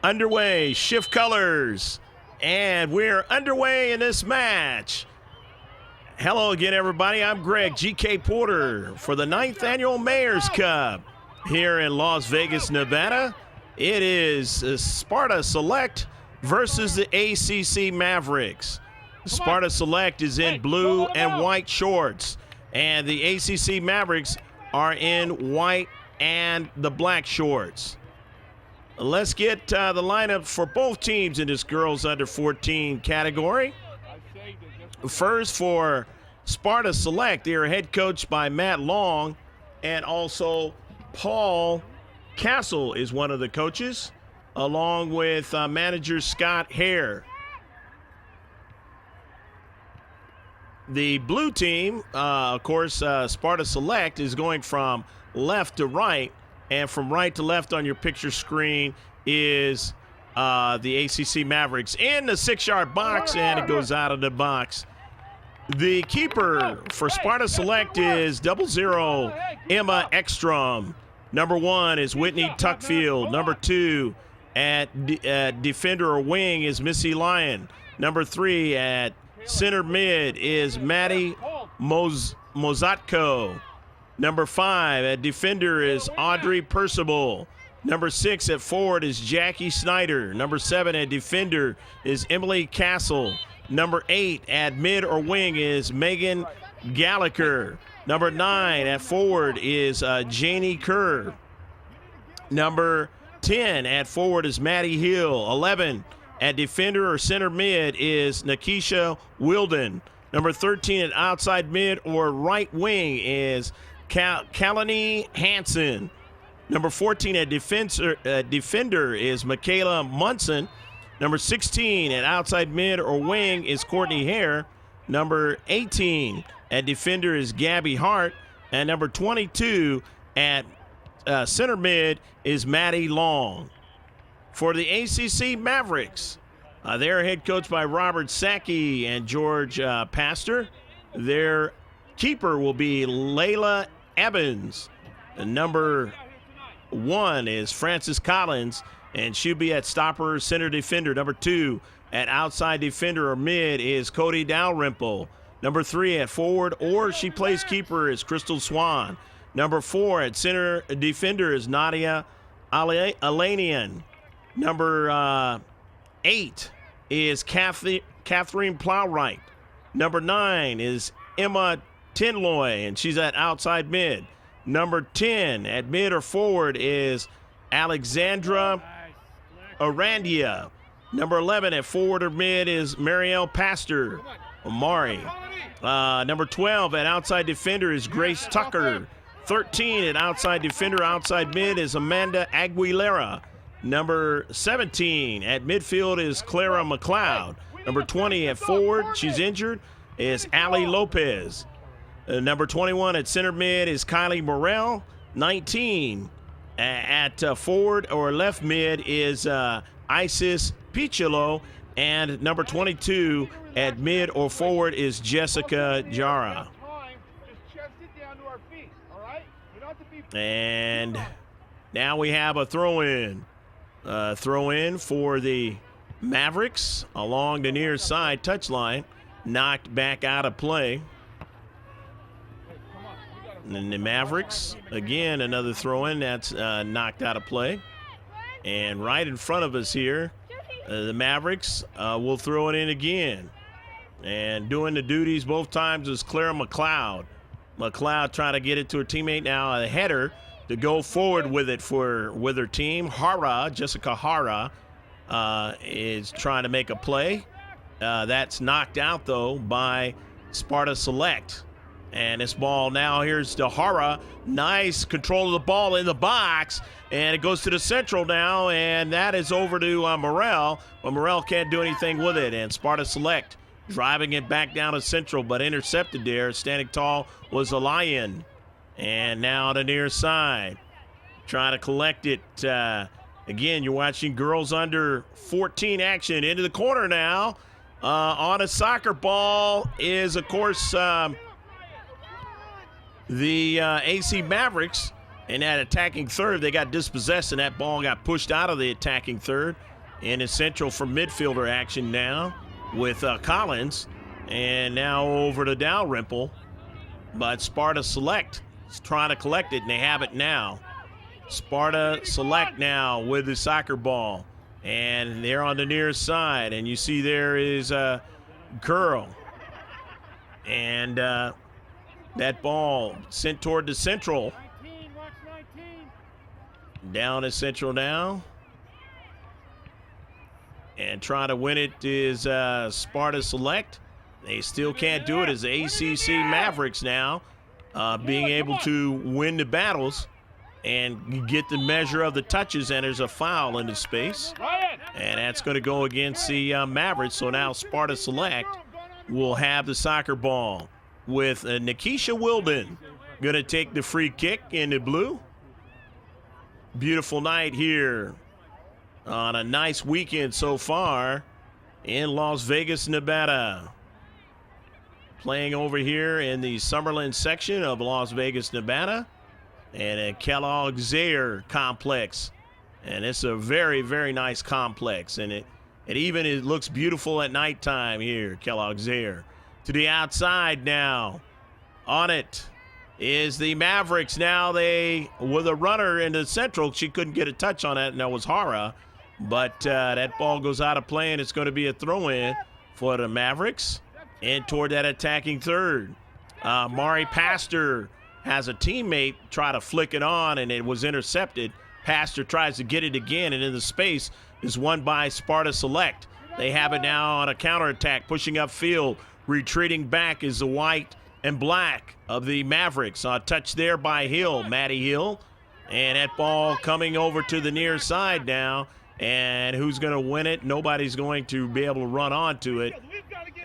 underway. Shift colors. And we're underway in this match. Hello again, everybody. I'm Greg G.K. Porter for the 9th Annual Mayor's Cup here in Las Vegas, Nevada. It is Sparta Select versus the ACC Mavericks. Sparta Select is in blue and white shorts, and the ACC Mavericks are in white and the black shorts. Let's get the lineup for both teams in this girls under 14 category. First for Sparta Select, they are head coached by Matt Long, and also Paul Castle is one of the coaches, along with manager Scott Hare. The blue team, of course, Sparta Select, is going from left to right, and from right to left on your picture screen is the ACC Mavericks in the 6-yard box, and it goes out of the box. The keeper for Sparta Select is 00 Emma Ekstrom. Number 1 is Whitney Tuckfield. Number 2 at defender or wing is Missy Lyon. Number 3 at center mid is Maddie Mozatko. Number 5 at defender is Audrey Percival. Number 6 at forward is Jackie Snyder. Number 7 at defender is Emily Castle. Number 8 at mid or wing is Megan Gallagher. Number 9 at forward is Janie Kerr. Number 10 at forward is Maddie Hill. 11 at defender or center mid is Nakisha Wilden. Number 13 at outside mid or right wing is Kalani Hansen. Number 14 at defender is Michaela Munson. Number 16 at outside mid or wing is Courtney Hare. Number 18 at defender is Gabby Hart. And number 22 at center mid is Maddie Long. For the ACC Mavericks, they're head coached by Robert Sacchi and George Pastor. Their keeper will be Layla Evans. And number 1 is Frances Collins, and she'll be at stopper center defender. Number 2 at outside defender or mid is Cody Dalrymple. Number 3 at forward or she plays keeper is Crystal Swan. Number 4 at center defender is Nadia Alanian. Number 8 is Catherine Plowright. Number 9 is Emma Tinloy, and she's at outside mid. Number 10 at mid or forward is Alexandra Arandia. Number 11 at forward or mid is Marielle Pastor. Amari. Number 12 at outside defender is Grace Tucker. 13 at outside defender, outside mid is Amanda Aguilera. Number 17 at midfield is Clara McLeod. Number 20 at forward, she's injured, is Allie Lopez. Number 21 at center mid is Kylie Morrell. 19 at forward or left mid is Isis Pichilo. And number 22 at mid or forward is Jessica Jara. And now we have a throw-in. Throw-in for the Mavericks along the near side touchline. Knocked back out of play. And the Mavericks, again, another throw-in that's knocked out of play. And right in front of us here, the Mavericks will throw it in again. And doing the duties both times is Clara McLeod. McLeod trying to get it to her teammate now, a header to go forward with it with her team. Jessica Hara is trying to make a play. That's knocked out, though, by Sparta Select. And this ball now, here's to Hara. Nice control of the ball in the box. And it goes to the central now, and that is over to Morrell. But Morrell can't do anything with it. And Sparta Select driving it back down to central, but intercepted there. Standing tall was a Lion. And now the near side. Trying to collect it. Again, you're watching girls under 14 action. Into the corner now. On a soccer ball is, of course, the AC Mavericks. In that attacking third, they got dispossessed, and that ball got pushed out of the attacking third. in the central for midfielder action now with Collins. And now over to Dalrymple. But Sparta Select is trying to collect it, and they have it now. Sparta Select now with the soccer ball. And they're on the near side. And you see there is a girl. And that ball sent toward the central. Down to central now. And trying to win it is Sparta Select. They still can't do it as the ACC Mavericks now being able to win the battles and get the measure of the touches, and there's a foul in the space. And that's going to go against the Mavericks. So now Sparta Select will have the soccer ball with Nikisha Wilden going to take the free kick in the blue. Beautiful night here on a nice weekend so far in Las Vegas, Nevada. Playing over here in the Summerlin section of Las Vegas, Nevada, and a Kellogg-Zaire complex. And it's a very, very nice complex. And it looks beautiful at nighttime here, Kellogg-Zaire. To the outside now. On it is the Mavericks. Now they, with a runner in the central, she couldn't get a touch on that, and that was Hara. But that ball goes out of play, and it's going to be a throw-in for the Mavericks. And toward that attacking third. Mari Pastor has a teammate try to flick it on, and it was intercepted. Pastor tries to get it again, and in the space is won by Sparta Select. They have it now on a counterattack, pushing upfield. Retreating back is the white and black of the Mavericks. A touch there by Hill, Maddie Hill. And that ball coming over to the near side now. And who's going to win it? Nobody's going to be able to run onto it.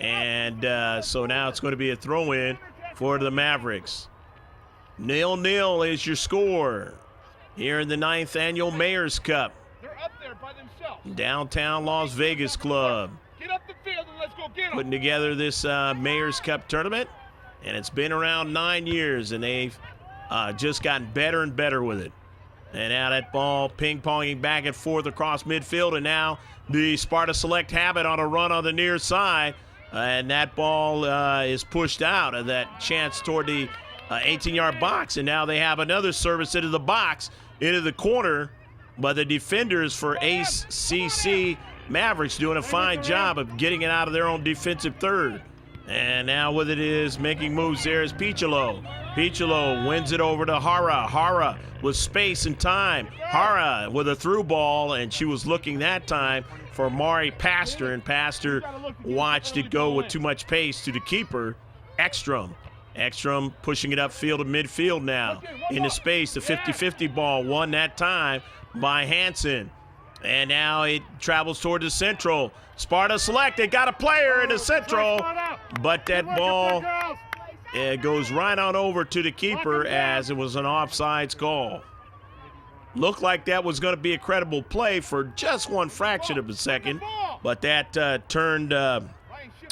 And so now it's going to be a throw-in for the Mavericks. 0-0 is your score here in the 9th Annual Mayor's Cup. They're up there by themselves. Downtown Las Vegas Club. Get up the field and let's go get them. Putting together this Mayor's Cup tournament. And it's been around 9 years, and they've just gotten better and better with it. And now that ball ping-ponging back and forth across midfield, and now the Sparta Select have it on a run on the near side. And that ball is pushed out of that chance toward the 18-yard box. And now they have another service into the box, into the corner. But the defenders for ACC Mavericks doing a fine job of getting it out of their own defensive third. And now with it is making moves there is Piccolo. Piccolo wins it over to Hara. Hara with space and time. Hara with a through ball, and she was looking that time for Mari Pastor, and Pastor watched it go with too much pace to the keeper, Ekstrom. Ekstrom pushing it upfield to midfield now. Into space, the 50-50 ball won that time by Hansen. And now it travels toward the central. Sparta Select, they got a player in the central, but that ball goes right on over to the keeper as it was an offsides call. Looked like that was going to be a credible play for just one fraction of a second, but that turned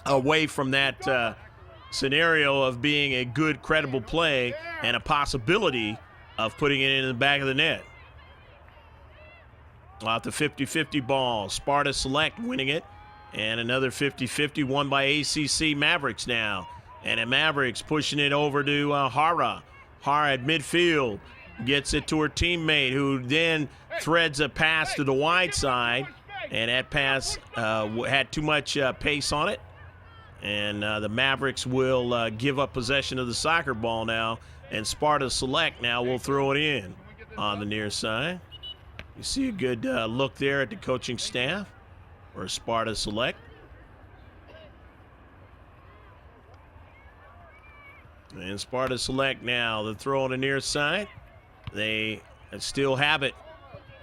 away from that scenario of being a good, credible play and a possibility of putting it in the back of the net. Off the 50-50 ball, Sparta Select winning it, and another 50-50 won by ACC Mavericks now. And the Mavericks pushing it over to Hara. Hara at midfield gets it to her teammate, who then threads a pass to the wide side, and that pass had too much pace on it. And the Mavericks will give up possession of the soccer ball now, and Sparta Select now will throw it in on the near side. You see a good look there at the coaching staff for Sparta Select. And Sparta Select now, the throw on the near side. They still have it.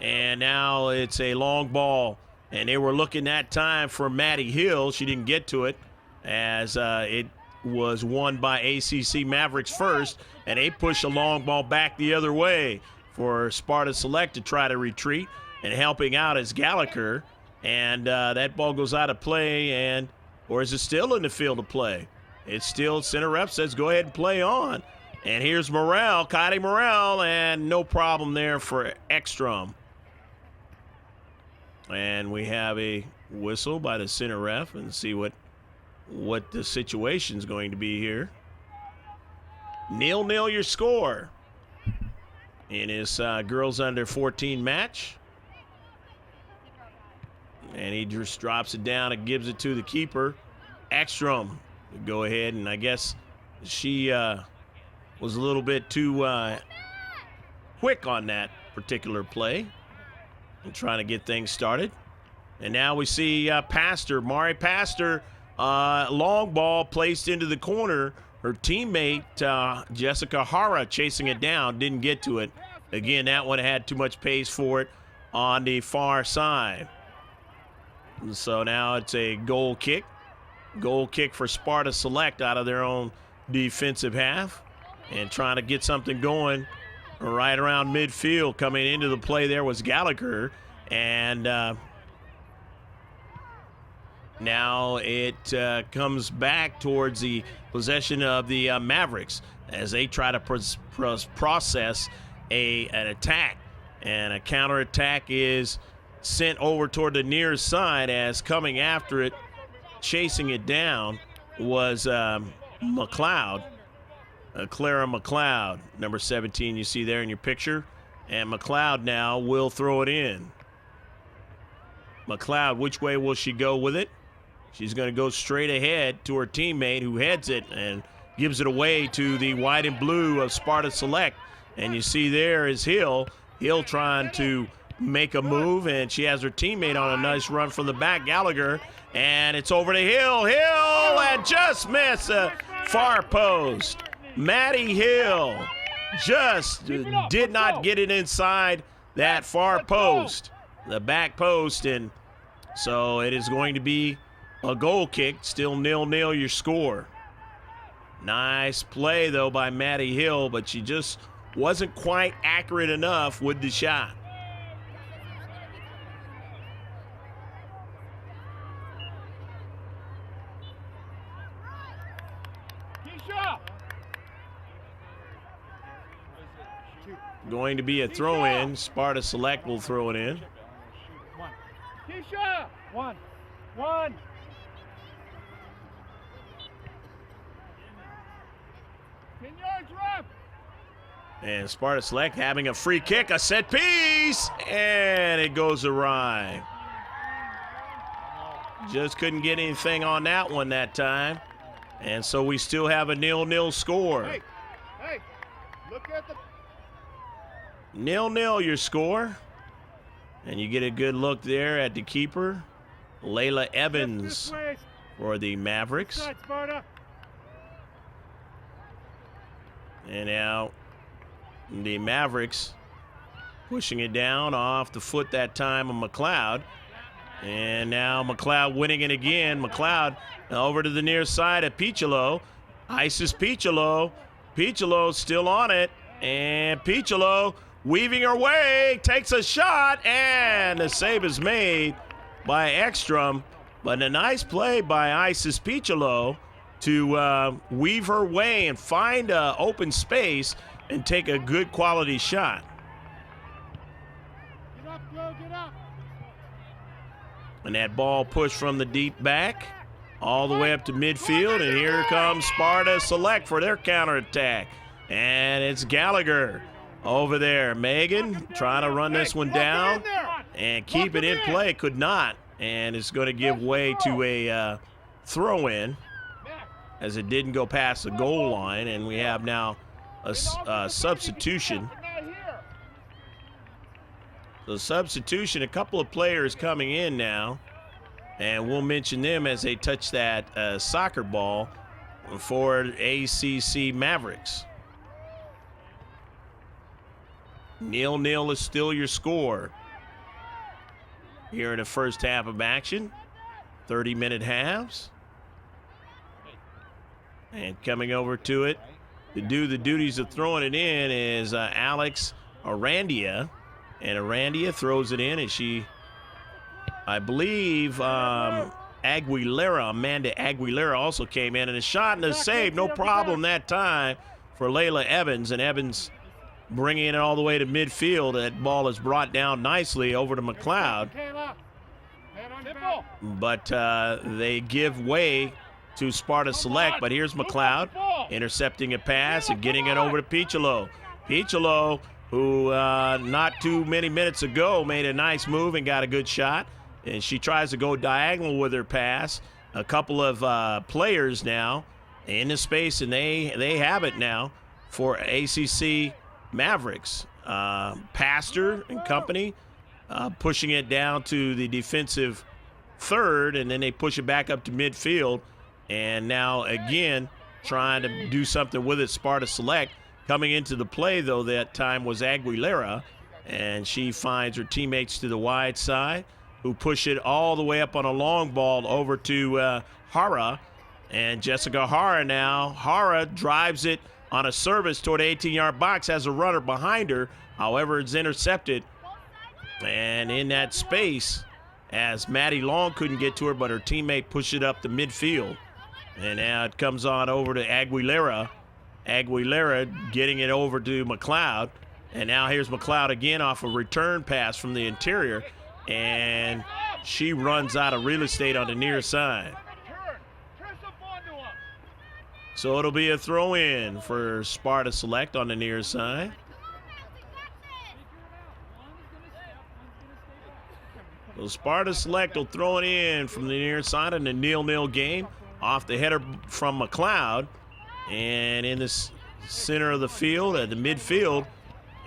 And now it's a long ball. And they were looking that time for Maddie Hill. She didn't get to it as it was won by ACC Mavericks first. And they push a long ball back the other way for Sparta Select to try to retreat, and helping out is Gallagher, and that ball goes out of play, or is it still in the field of play? It's still, center ref says go ahead and play on. And here's Morrell, Kylie Morrell, and no problem there for Ekstrom. And we have a whistle by the center ref and see what the situation's going to be here. 0-0 your score in this girls under 14 match. And he just drops it down and gives it to the keeper, Ekstrom. Go ahead, and I guess she was a little bit too quick on that particular play and trying to get things started. And now we see Mari Pastor, long ball placed into the corner. Her teammate, Jessica Hara, chasing it down, didn't get to it. Again, that one had too much pace for it on the far side. And so now it's a goal kick. Goal kick for Sparta Select out of their own defensive half. And trying to get something going right around midfield. Coming into the play there was Gallagher. And now it comes back towards the possession of the Mavericks as they try to process an attack. And a counterattack is sent over toward the near side as coming after it, chasing it down, was McLeod. Clara McLeod, number 17 you see there in your picture. And McLeod now will throw it in. McLeod, which way will she go with it? She's going to go straight ahead to her teammate who heads it and gives it away to the white and blue of Sparta Select. And you see there is Hill. Hill trying to make a move, and she has her teammate on a nice run from the back, Gallagher. And it's over to Hill. Hill and just missed a far post. Maddie Hill just did not get it inside that far post, the back post. And so it is going to be a goal kick, still 0-0 your score. Nice play, though, by Maddie Hill, but she just wasn't quite accurate enough with the shot. Going to be a throw-in. Sparta Select will throw it in. Keisha! One. 10 yards, ref. And Sparta Select having a free kick, a set piece, and it goes awry. Just couldn't get anything on that one that time. And so we still have a 0-0 score. Hey, look at the 0-0 your score. And you get a good look there at the keeper, Layla Evans, for the Mavericks. And now the Mavericks pushing it down off the foot that time of McLeod. And now McLeod winning it again. McLeod over to the near side of Piccolo. Isis Piccolo. Piccolo still on it. And Piccolo weaving her way, takes a shot, and the save is made by Ekstrom. But a nice play by Isis Piccolo to weave her way and find an open space and take a good quality shot. Get up, Joe, get up. And that ball pushed from the deep back all the way up to midfield, and here comes Sparta Select for their counterattack. And it's Gallagher over there. Megan trying to run this one down and keep it in play. Could not. And it's going to give way to a throw-in as it didn't go past the goal line. And we have now a substitution. The substitution, a couple of players coming in now. And we'll mention them as they touch that soccer ball for ACC Mavericks. 0-0 is still your score here in the first half of action. 30-minute halves. And coming over to it to do the duties of throwing it in is Alex Arandia. And Arandia throws it in, and she, I believe, Amanda Aguilera also came in, and a shot and a save, no problem that time for Layla Evans. And Evans bringing it all the way to midfield. That ball is brought down nicely over to McLeod. ball. but they give way to Sparta Select. But here's McLeod intercepting a pass and getting it over to Piccolo. Piccolo, who not too many minutes ago made a nice move and got a good shot. And she tries to go diagonal with her pass. A couple of players now in the space, and they have it now for ACC Mavericks. Pastor and company pushing it down to the defensive third, and then they push it back up to midfield. And now again trying to do something with it, Sparta Select. Coming into the play, though, that time was Aguilera, and she finds her teammates to the wide side, who push it all the way up on a long ball over to Hara. And Jessica Hara now. Hara drives it on a service toward the 18-yard box, has a runner behind her. However, it's intercepted. And in that space, as Maddie Long couldn't get to her, but her teammate pushed it up the midfield. And now it comes on over to Aguilera. Aguilera getting it over to McLeod. And now here's McLeod again off a return pass from the interior. And she runs out of real estate on the near side. So it'll be a throw in for Sparta Select on the near side. So Sparta Select will throw it in from the near side in the 0-0 game. Off the header from McLeod. And in the center of the field, at the midfield,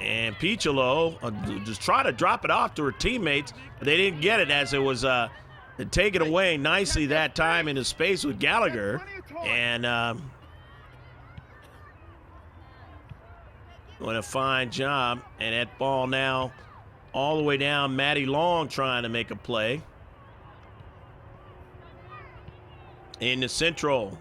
and Piccolo just trying to drop it off to her teammates, but they didn't get it as it was taken away nicely that time into space with Gallagher. And doing a fine job. And that ball now all the way down, Maddie Long trying to make a play. In the central.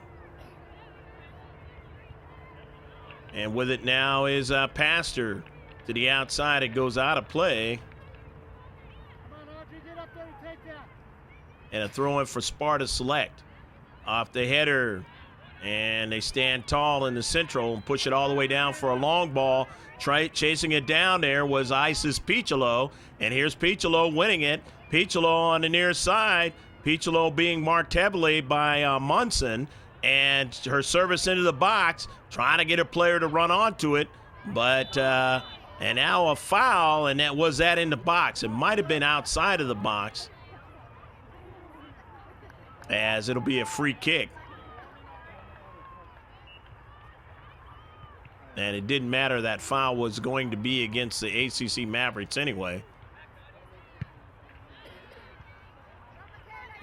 And with it now is Pastor to the outside. It goes out of play. Come on, Audrey, get up there and take that. And a throw in for Sparta Select. Off the header. And they stand tall in the central and push it all the way down for a long ball. Chasing it down there was Isis Piccolo. And here's Piccolo winning it. Piccolo on the near side. Piccolo being marked heavily by Munson. And her service into the box, trying to get a player to run onto it. But, and now a foul, and that was that in the box. It might have been outside of the box, as it'll be a free kick. And it didn't matter, that foul was going to be against the ACC Mavericks anyway.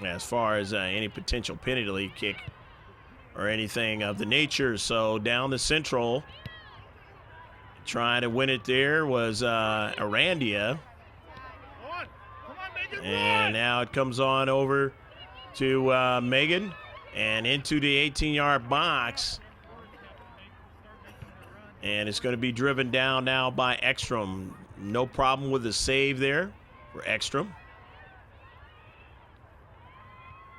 As far as any potential penalty kick or anything of the nature. So down the central, trying to win it there was Arandia. And now it comes on over to Megan and into the 18-yard box. And it's going to be driven down now by Ekstrom. No problem with the save there for Ekstrom.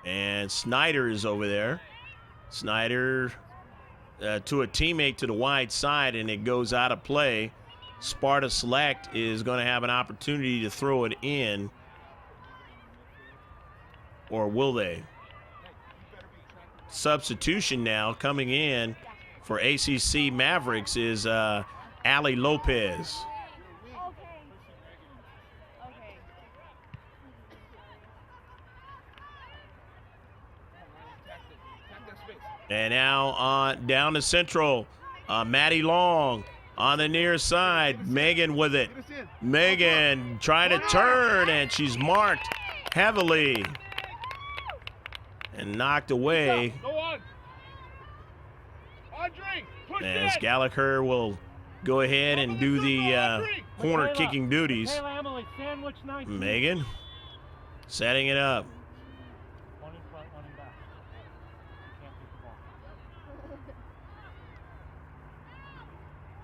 And Snyder is over there. Snyder to a teammate to the wide side, and it goes out of play. Sparta Select is going to have an opportunity to throw it in. Or will they? Substitution now coming in for ACC Mavericks is Ali Lopez. And now down the central, Maddie Long on the near side. Megan with it. Megan trying to turn, and she's marked heavily and knocked away. Go on. Audrey, push As it. Gallagher will go ahead and do the corner kicking duties. Michaela, Emily, sandwich 19. Megan setting it up. One in front, one in back. Can't take the ball.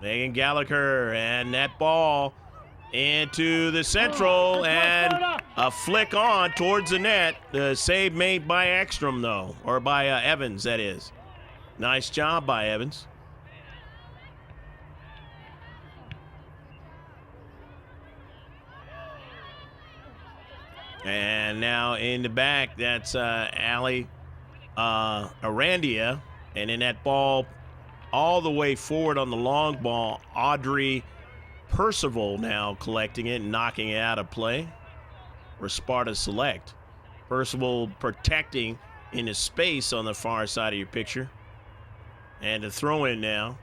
Megan Gallagher, and that ball into the central, and a flick on towards the net. The save made by Ekstrom, though, or by Evans, that is. Nice job by Evans. And now in the back, that's Ali Arandia. And in that ball all the way forward on the long ball, Audrey Percival now collecting it and knocking it out of play for Sparta Select. Percival protecting in the space on the far side of your picture. And the throw in now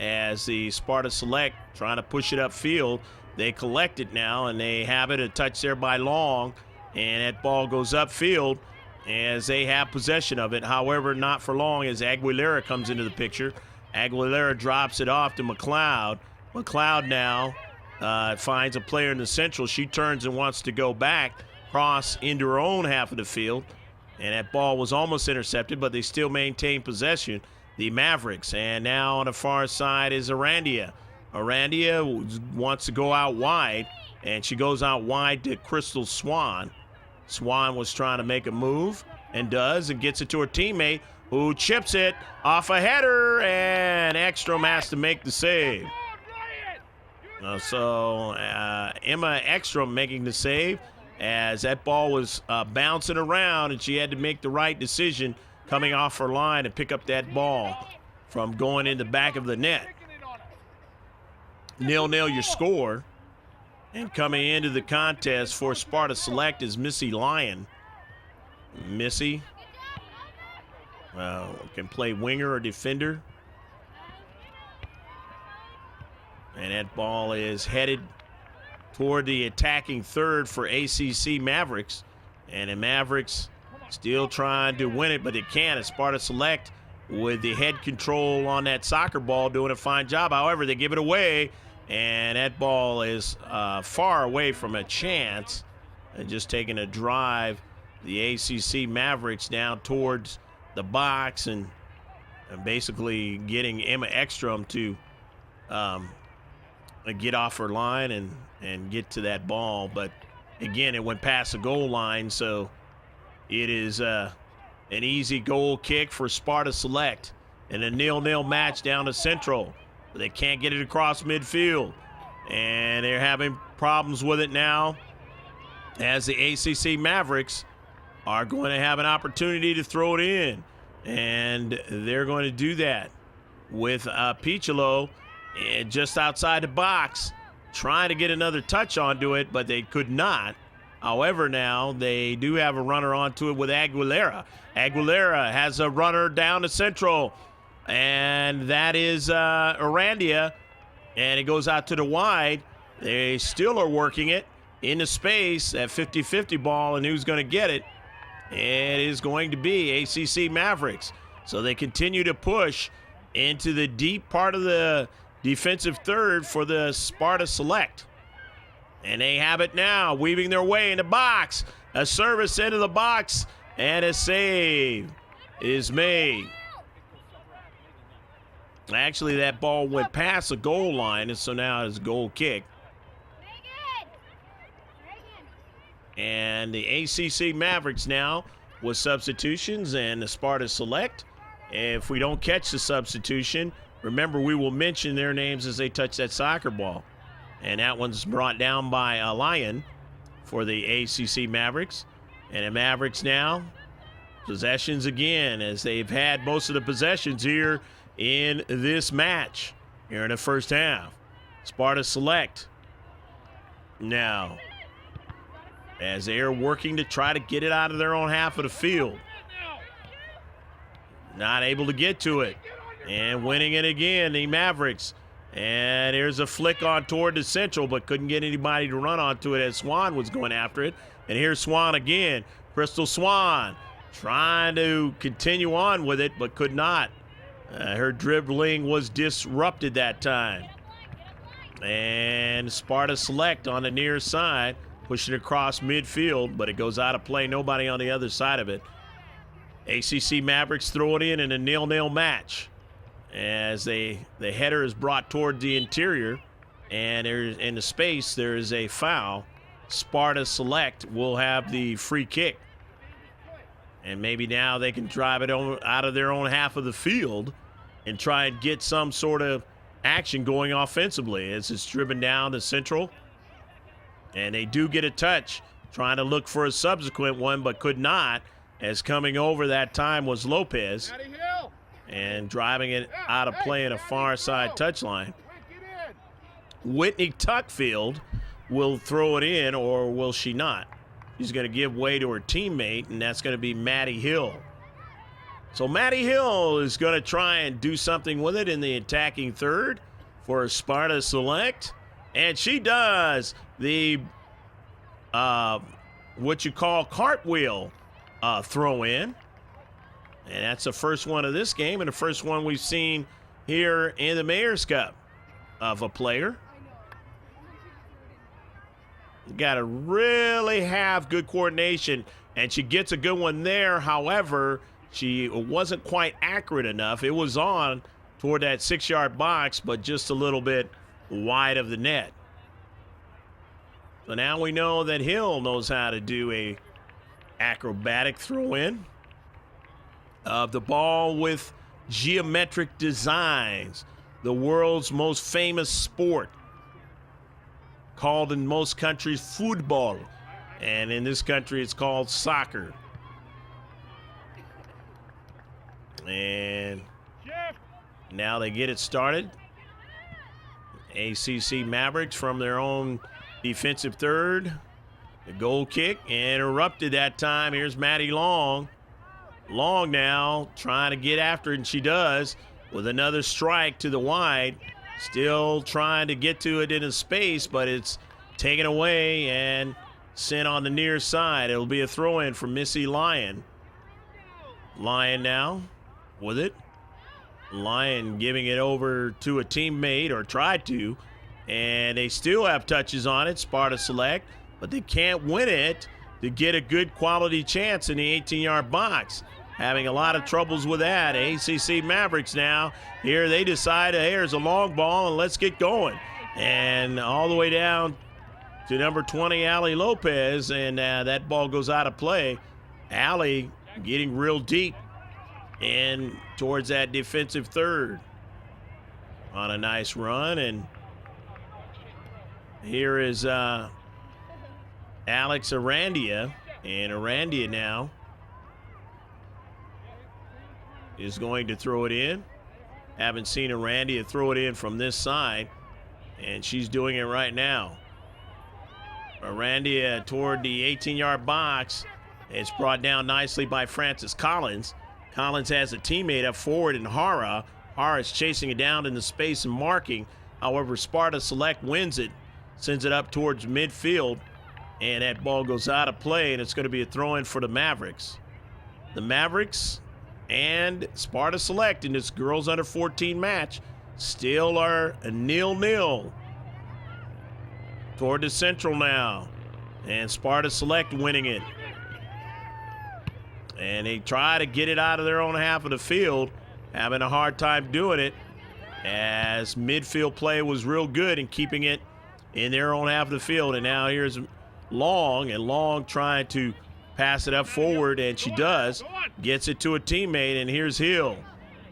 as the Sparta Select trying to push it upfield. They collect it now, and they have it a touch there by Long, and that ball goes upfield as they have possession of it. However, not for long as Aguilera comes into the picture. Aguilera drops it off to McLeod. McLeod now finds a player in the central. She turns and wants to go back, cross into her own half of the field, and that ball was almost intercepted, but they still maintain possession, the Mavericks. And now on the far side is Arandia. Arandia wants to go out wide, and she goes out wide to Crystal Swan. Swan was trying to make a move and does, and gets it to her teammate, who chips it off a header, and Ekstrom has to make the save. So Emma Ekstrom making the save as that ball was bouncing around, and she had to make the right decision coming off her line and pick up that ball from going in the back of the net. 0-0 your score. And coming into the contest for Sparta Select is Missy Lyon. Missy can play winger or defender. And that ball is headed toward the attacking third for ACC Mavericks. And the Mavericks still trying to win it, but they can't. As Sparta Select with the head control on that soccer ball doing a fine job. However, they give it away. And that ball is far away from a chance. And just taking a drive, the ACC Mavericks down towards the box and basically getting Emma Ekstrom to get off her line and get to that ball. But again, it went past the goal line, so it is an easy goal kick for Sparta Select. And a 0-0 match down to Central. They can't get it across midfield, and they're having problems with it now as the ACC Mavericks are going to have an opportunity to throw it in, and they're going to do that with Picholo just outside the box, trying to get another touch onto it, but they could not. However, now they do have a runner onto it with Aguilera. Aguilera has a runner down to Central, and that is Arandia, and it goes out to the wide. They still are working it into space, that 50-50 ball, and who's going to get it? It is going to be ACC Mavericks. So they continue to push into the deep part of the defensive third for the Sparta Select. And they have it now, weaving their way in the box. A service into the box, and a save is made. Actually, that ball went past the goal line, and so now it's a goal kick. And the ACC Mavericks now with substitutions and the Sparta Select. If we don't catch the substitution, remember we will mention their names as they touch that soccer ball. And that one's brought down by a Lion for the ACC Mavericks. And the Mavericks now, possessions again, as they've had most of the possessions here in this match here in the first half. Sparta Select now as they are working to try to get it out of their own half of the field. Not able to get to it. And winning it again, the Mavericks. And there's a flick on toward the central, but couldn't get anybody to run onto it as Swan was going after it. And here's Swan again. Crystal Swan trying to continue on with it, but could not. Her dribbling was disrupted that time. And Sparta Select on the near side, pushing it across midfield, but it goes out of play. Nobody on the other side of it. ACC Mavericks throw it in a 0-0 match as the header is brought toward the interior, and there's, in the space there is a foul. Sparta Select will have the free kick. And maybe now they can drive it out of their own half of the field and try and get some sort of action going offensively as it's driven down to Central. And they do get a touch. trying to look for a subsequent one, but could not, as coming over that time was Lopez, and driving it out of play in a far side touchline. Whitney Tuckfield will throw it in, or will she not? She's going to give way to her teammate, and that's going to be Maddie Hill. So Maddie Hill is going to try and do something with it in the attacking third for Sparta Select, and she does the what you call cartwheel throw in. And that's the first one of this game, and the first one we've seen here in the Mayor's Cup of a player. You got to really have good coordination, and she gets a good one there. However, she wasn't quite accurate enough. It was on toward that 6-yard box, but just a little bit wide of the net. So now we know that Hill knows how to do a acrobatic throw in of the ball with geometric designs, the world's most famous sport, called in most countries football, and in this country it's called soccer. And now they get it started. ACC Mavericks from their own defensive third. The goal kick interrupted that time. Here's Maddie Long. Long now trying to get after it, and she does with another strike to the wide. Still trying to get to it in a space, but it's taken away and sent on the near side. It'll be a throw-in for Missy Lyon. Lyon now with it. Lyon giving it over to a teammate, or tried to, and they still have touches on it, Sparta Select, but they can't win it to get a good quality chance in the 18-yard box. Having a lot of troubles with that. ACC Mavericks now, here they decide, hey, here's a long ball and let's get going. And all the way down to number 20, Allie Lopez, and that ball goes out of play. Allie getting real deep and towards that defensive third on a nice run. And here is Alex Arandia, and Arandia now is going to throw it in. Haven't seen Arandia throw it in from this side, and she's doing it right now. Arandia toward the 18-yard box. It's brought down nicely by Francis Collins. Collins has a teammate up forward in Hara. Hara's chasing it down in the space and marking. However, Sparta Select wins it, sends it up towards midfield, and that ball goes out of play, and it's going to be a throw-in for the Mavericks. The Mavericks and Sparta Select in this girls under 14 match still are a 0-0 toward the central now, and Sparta Select winning it, and they try to get it out of their own half of the field, having a hard time doing it, as midfield play was real good in keeping it in their own half of the field. And now here's Long, and Long trying to pass it up forward, and she does. Gets it to a teammate, and here's Hill.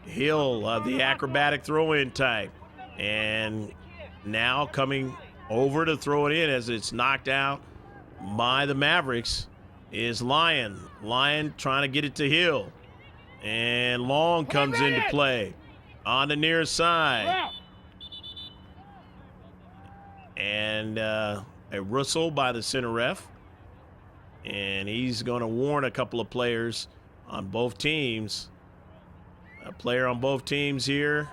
Hill, the acrobatic throw-in type. And now coming over to throw it in as it's knocked out by the Mavericks is Lyon. Lyon trying to get it to Hill. And Long comes into play on the near side. And a whistle by the center ref. And he's going to warn a couple of players on both teams. A player on both teams here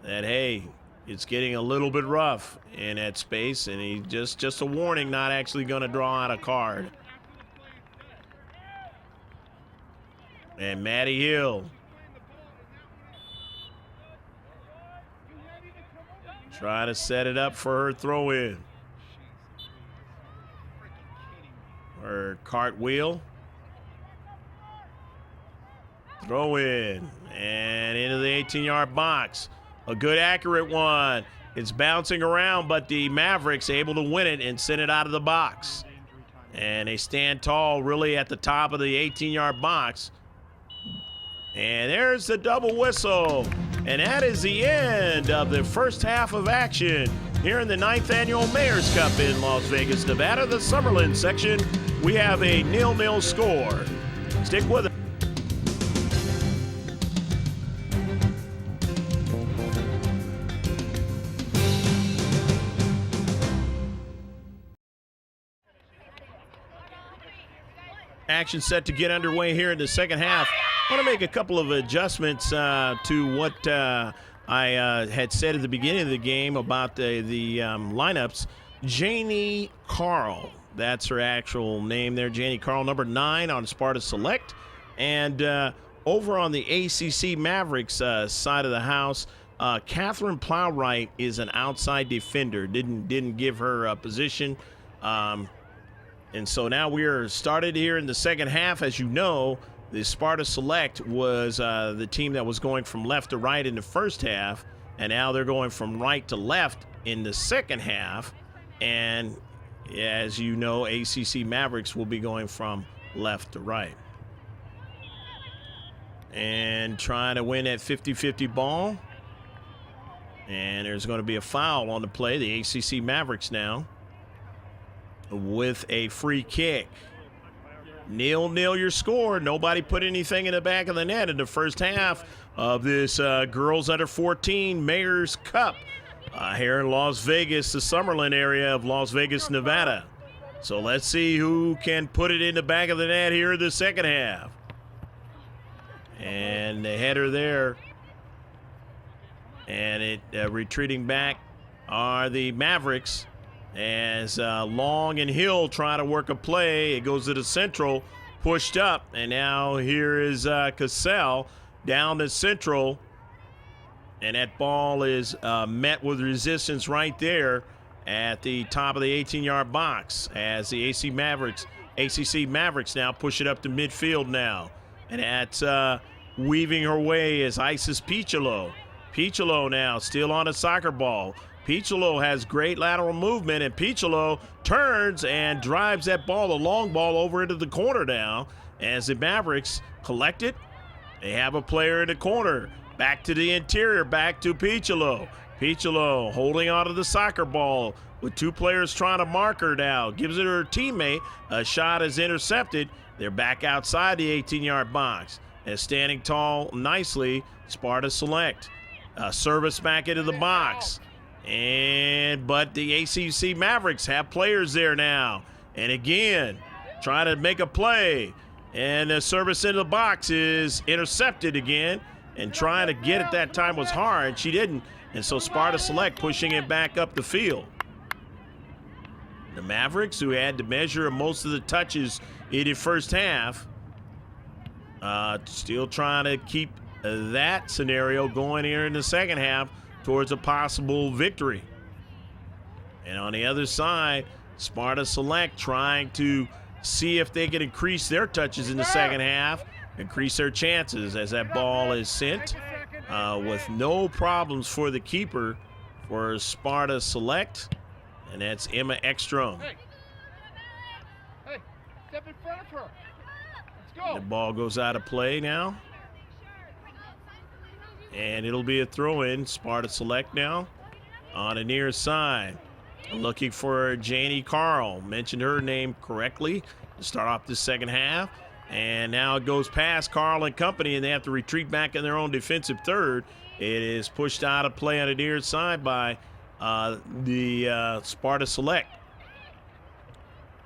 that, hey, it's getting a little bit rough in that space. And he just a warning, not actually going to draw out a card. And Maddie Hill trying to set it up for her throw-in. Her cartwheel. Throw in. And into the 18-yard box. A good accurate one. It's bouncing around, but the Mavericks able to win it and send it out of the box. And they stand tall really at the top of the 18-yard box. And there's the double whistle. And that is the end of the first half of action here in the 9th Annual Mayor's Cup in Las Vegas, Nevada. The Summerlin section, we have a 0-0 score. Stick with it. Action set to get underway here in the second half. I want to make a couple of adjustments to what I had said at the beginning of the game about the lineups. Janie Carl, that's her actual name there. Janie Carl, number 9 on Sparta Select. And over on the ACC Mavericks side of the house, Catherine Plowright is an outside defender. Didn't give her a position. And so now we are started here in the second half. As you know, the Sparta Select was the team that was going from left to right in the first half, and now they're going from right to left in the second half. And as you know, ACC Mavericks will be going from left to right. And trying to win that 50-50 ball. And there's going to be a foul on the play. The ACC Mavericks now with a free kick. 0-0 your score. Nobody put anything in the back of the net in the first half of this girls under 14 Mayor's Cup here in Las Vegas, the Summerlin area of Las Vegas, Nevada. So let's see who can put it in the back of the net here in the second half. And the header there. And it retreating back are the Mavericks. As Long and Hill try to work a play. It goes to the central, pushed up, and now here is Cassell down the central, and that ball is met with resistance right there at the top of the 18-yard box as the ACC Mavericks now push it up to midfield now. And that's weaving her way is Isis Piccolo. Piccolo now still on a soccer ball. Piccolo has great lateral movement, and Piccolo turns and drives that ball, the long ball, over into the corner now. As the Mavericks collect it, they have a player in the corner. Back to the interior, back to Piccolo. Piccolo holding onto the soccer ball with 2 players trying to mark her now. Gives it to her teammate. A shot is intercepted. They're back outside the 18-yard box. And standing tall nicely, Sparta Select. Service back into the box. But the ACC Mavericks have players there now. And again, trying to make a play. And the service into the box is intercepted again. And trying to get it that time was hard. She didn't. And so Sparta Select pushing it back up the field. The Mavericks, who had to measure most of the touches in the first half, still trying to keep that scenario going here in the second half towards a possible victory. And on the other side, Sparta Select trying to see if they can increase their touches in the second half, increase their chances as that ball is sent with no problems for the keeper for Sparta Select, and that's Emma Ekstrom. Hey, step in front of her. Let's go. The ball goes out of play now. And it'll be a throw-in. Sparta Select now on the near side. Looking for Janie Carl. Mentioned her name correctly to start off the second half. And now it goes past Carl and company, and they have to retreat back in their own defensive third. It is pushed out of play on the near side by the Sparta Select.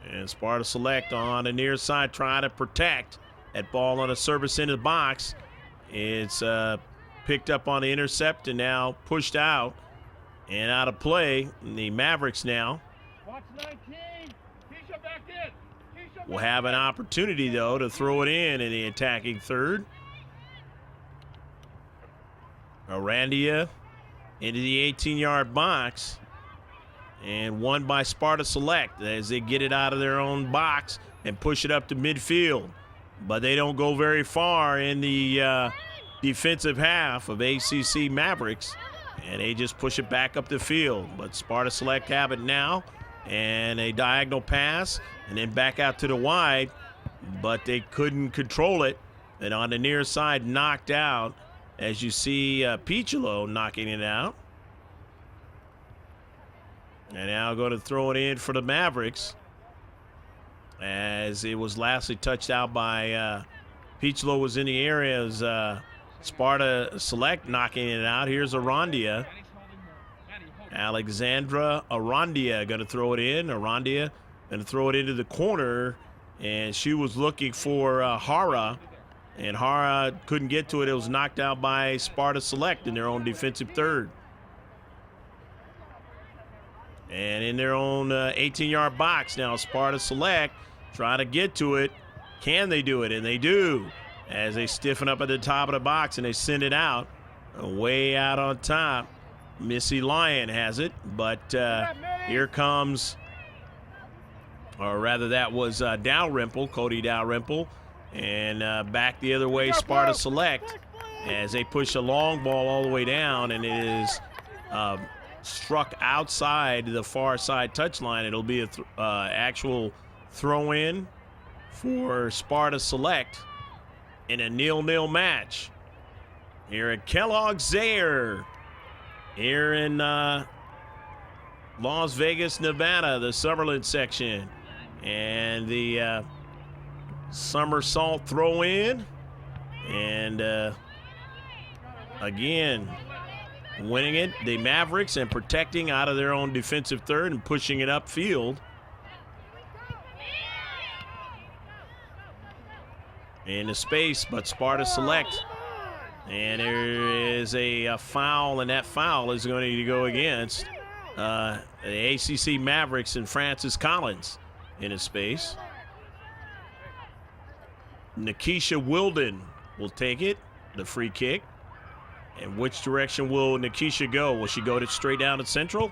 And Sparta Select on the near side trying to protect that ball on a service into the box. It's picked up on the intercept and now pushed out and out of play. And the Mavericks now Watch 19. Keisha back in. will have an opportunity, though, to throw it in the attacking third. Arandia into the 18-yard box. And won by Sparta Select as they get it out of their own box and push it up to midfield. But they don't go very far in the defensive half of ACC Mavericks, and they just push it back up the field. But Sparta Select have it now, and a diagonal pass, and then back out to the wide, but they couldn't control it And on the near side, knocked out, as you see Picholo knocking it out. And now going to throw it in for the Mavericks, as it was lastly touched out by Picholo was in the area as Sparta Select knocking it out. Here's Arandia. Alexandra Arandia going to throw it in. Arandia going to throw it into the corner, and she was looking for Hara, and Hara couldn't get to it. It was knocked out by Sparta Select in their own defensive third. And in their own 18-yard box now, Sparta Select trying to get to it. Can they do it? And they do, as they stiffen up at the top of the box and they send it out. Way out on top, Missy Lyon has it, but here comes, or rather that was Dalrymple, Cody Dalrymple, and back the other way, Sparta Select, as they push a long ball all the way down, and it is struck outside the far side touchline. It'll be a actual throw-in for Sparta Select in a 0-0 match here at Kellogg-Zaire here in Las Vegas, Nevada, the Summerlin section. And the somersault throw-in, and again, winning it, the Mavericks, and protecting out of their own defensive third and pushing it upfield. In the space, but Sparta Select. And there is a foul, and that foul is going to go against the ACC Mavericks and Francis Collins in a space. Nikisha Wilden will take it, the free kick. And which direction will Nikisha go? Will she go straight down to Central?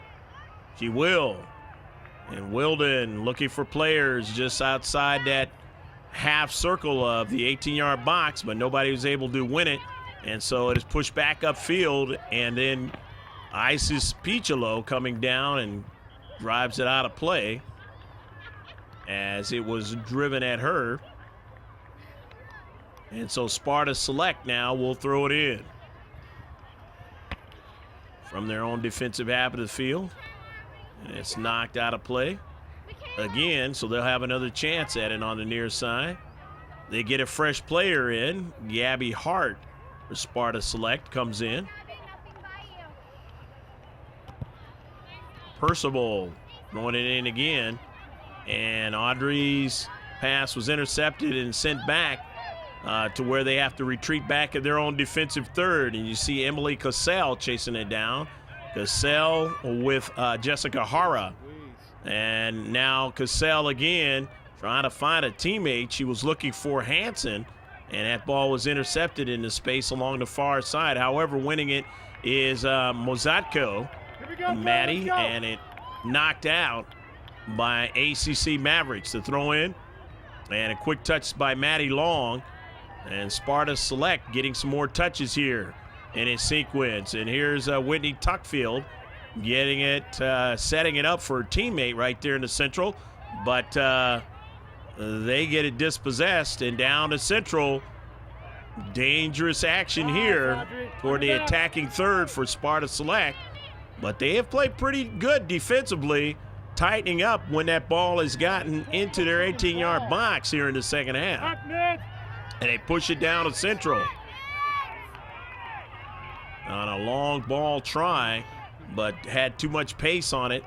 She will. And Wilden looking for players just outside that half circle of the 18-yard box, but nobody was able to win it. And so it is pushed back upfield, and then Isis Picholo coming down and drives it out of play as it was driven at her. And so Sparta Select now will throw it in from their own defensive half of the field. And it's knocked out of play again, so they'll have another chance at it on the near side. They get a fresh player in. Gabby Hart for Sparta Select comes in. Percival throwing it in again, and Audrey's pass was intercepted and sent back to where they have to retreat back in their own defensive third. And you see Emily Cassell chasing it down. Cassell with Jessica Hara. And now Cassell again trying to find a teammate. She was looking for Hanson, and that ball was intercepted in the space along the far side. However, winning it is Mozatko, Maddie, and it knocked out by ACC Mavericks. The throw in, and a quick touch by Maddie Long. And Sparta Select getting some more touches here in its sequence. And here's Whitney Tuckfield getting it, setting it up for a teammate right there in the Central. But they get it dispossessed, and down to Central. Dangerous action here toward the attacking third for Sparta Select. But they have played pretty good defensively, tightening up when that ball has gotten into their 18-yard box here in the second half. And they push it down to Central on a long ball try, but had too much pace on it.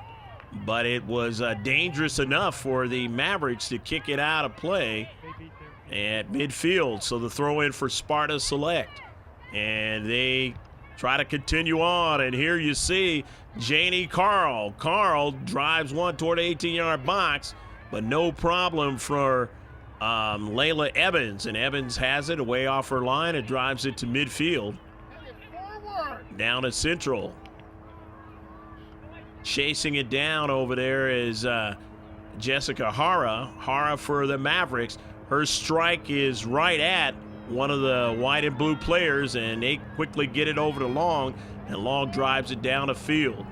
But it was dangerous enough for the Mavericks to kick it out of play at midfield. So the throw in for Sparta Select. And they try to continue on. And here you see Janie Carl. Carl drives one toward the 18-yard box, but no problem for Layla Evans. And Evans has it away off her line and drives it to midfield. Down to Central. Chasing it down over there is Jessica Hara. Hara for the Mavericks. Her strike is right at one of the white and blue players, and they quickly get it over to Long, and Long drives it down the field.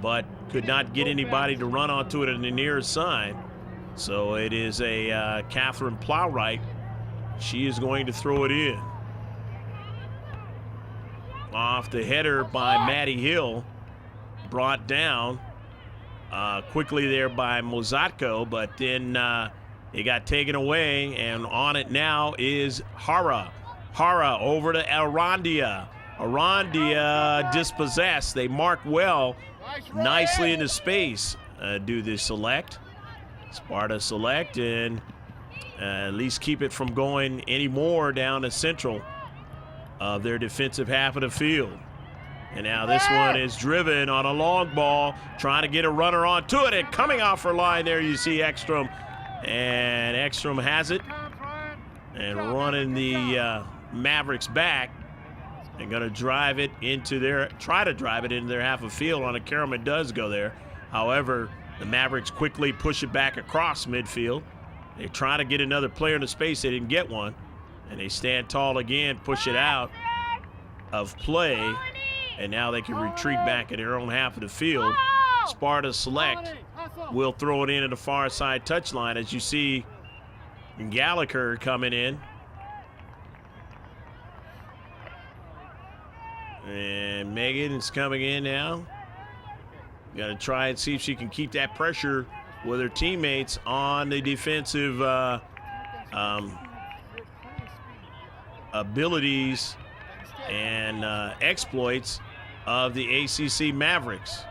But could not get anybody to run onto it on the near side. So it is a Catherine Plowright She is going to throw it in. Off the header by Maddie Hill. Brought down quickly there by Mozatko, but then it got taken away, and on it now is Hara. Hara over to Arandia. Arandia dispossessed. They mark well, nicely into space. Do the select. Sparta select, and at least keep it from going any more down the central of their defensive half of the field. And now this one is driven on a long ball, trying to get a runner onto it, and coming off her line there you see Ekstrom. And Ekstrom has it and running the Mavericks back. And going to drive it into their, try to drive it into their half of field on a Karaman does go there. However, the Mavericks quickly push it back across midfield. They try to get another player in the space. They didn't get one. And they stand tall again, push it out of play. And now they can retreat back in their own half of the field. Sparta select will throw it in at the far side touchline as you see Gallagher coming in. And Megan is coming in now. Got to try and see if she can keep that pressure with her teammates on the defensive abilities and exploits of the ACC Mavericks.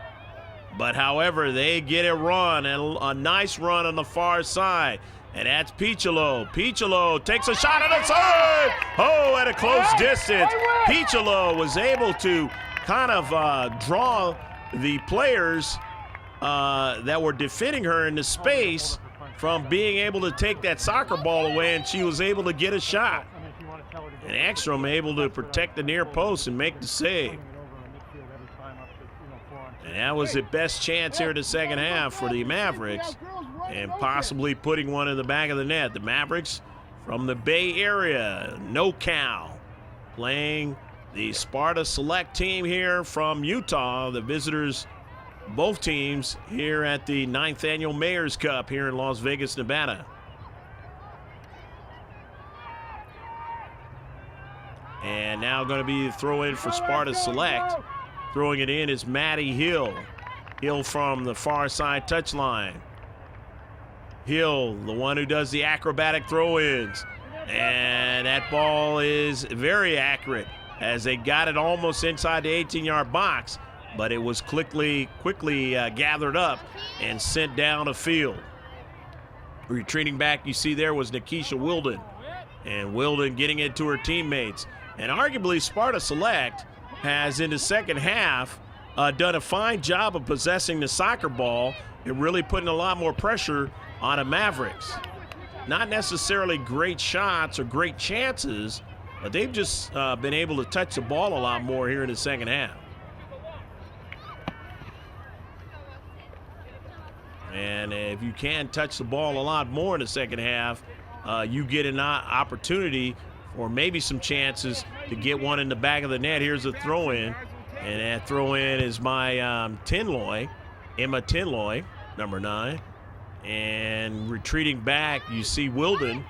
But however, they get a run, and a nice run on the far side. And that's Piccolo. Piccolo takes a shot on the side. Oh, at a close distance. Piccolo was able to kind of draw the players that were defending her into space from being able to take that soccer ball away, and she was able to get a shot. And Ekstrom able to protect the near post and make the save. And that was the best chance here in the second half for the Mavericks, and possibly putting one in the back of the net. The Mavericks from the Bay Area, NoCal, playing the Sparta Select team here from Utah. The visitors, both teams, here at the 9th Annual Mayor's Cup here in Las Vegas, Nevada. And now going to be the throw in for Sparta Select. Throwing it in is Maddie Hill. Hill from the far side touchline. Hill, the one who does the acrobatic throw-ins. And that ball is very accurate as they got it almost inside the 18-yard box, but it was quickly gathered up and sent down the field. Retreating back, you see there was Nikisha Wilden. And Wilden getting it to her teammates. And arguably Sparta Select has, in the second half, done a fine job of possessing the soccer ball and really putting a lot more pressure on the Mavericks. Not necessarily great shots or great chances, but they've just been able to touch the ball a lot more here in the second half. And if you can touch the ball a lot more in the second half, you get an opportunity or maybe some chances to get one in the back of the net. Here's a throw-in, and that throw-in is by Tinloy, Emma Tinloy, number 9. And retreating back, you see Wilden.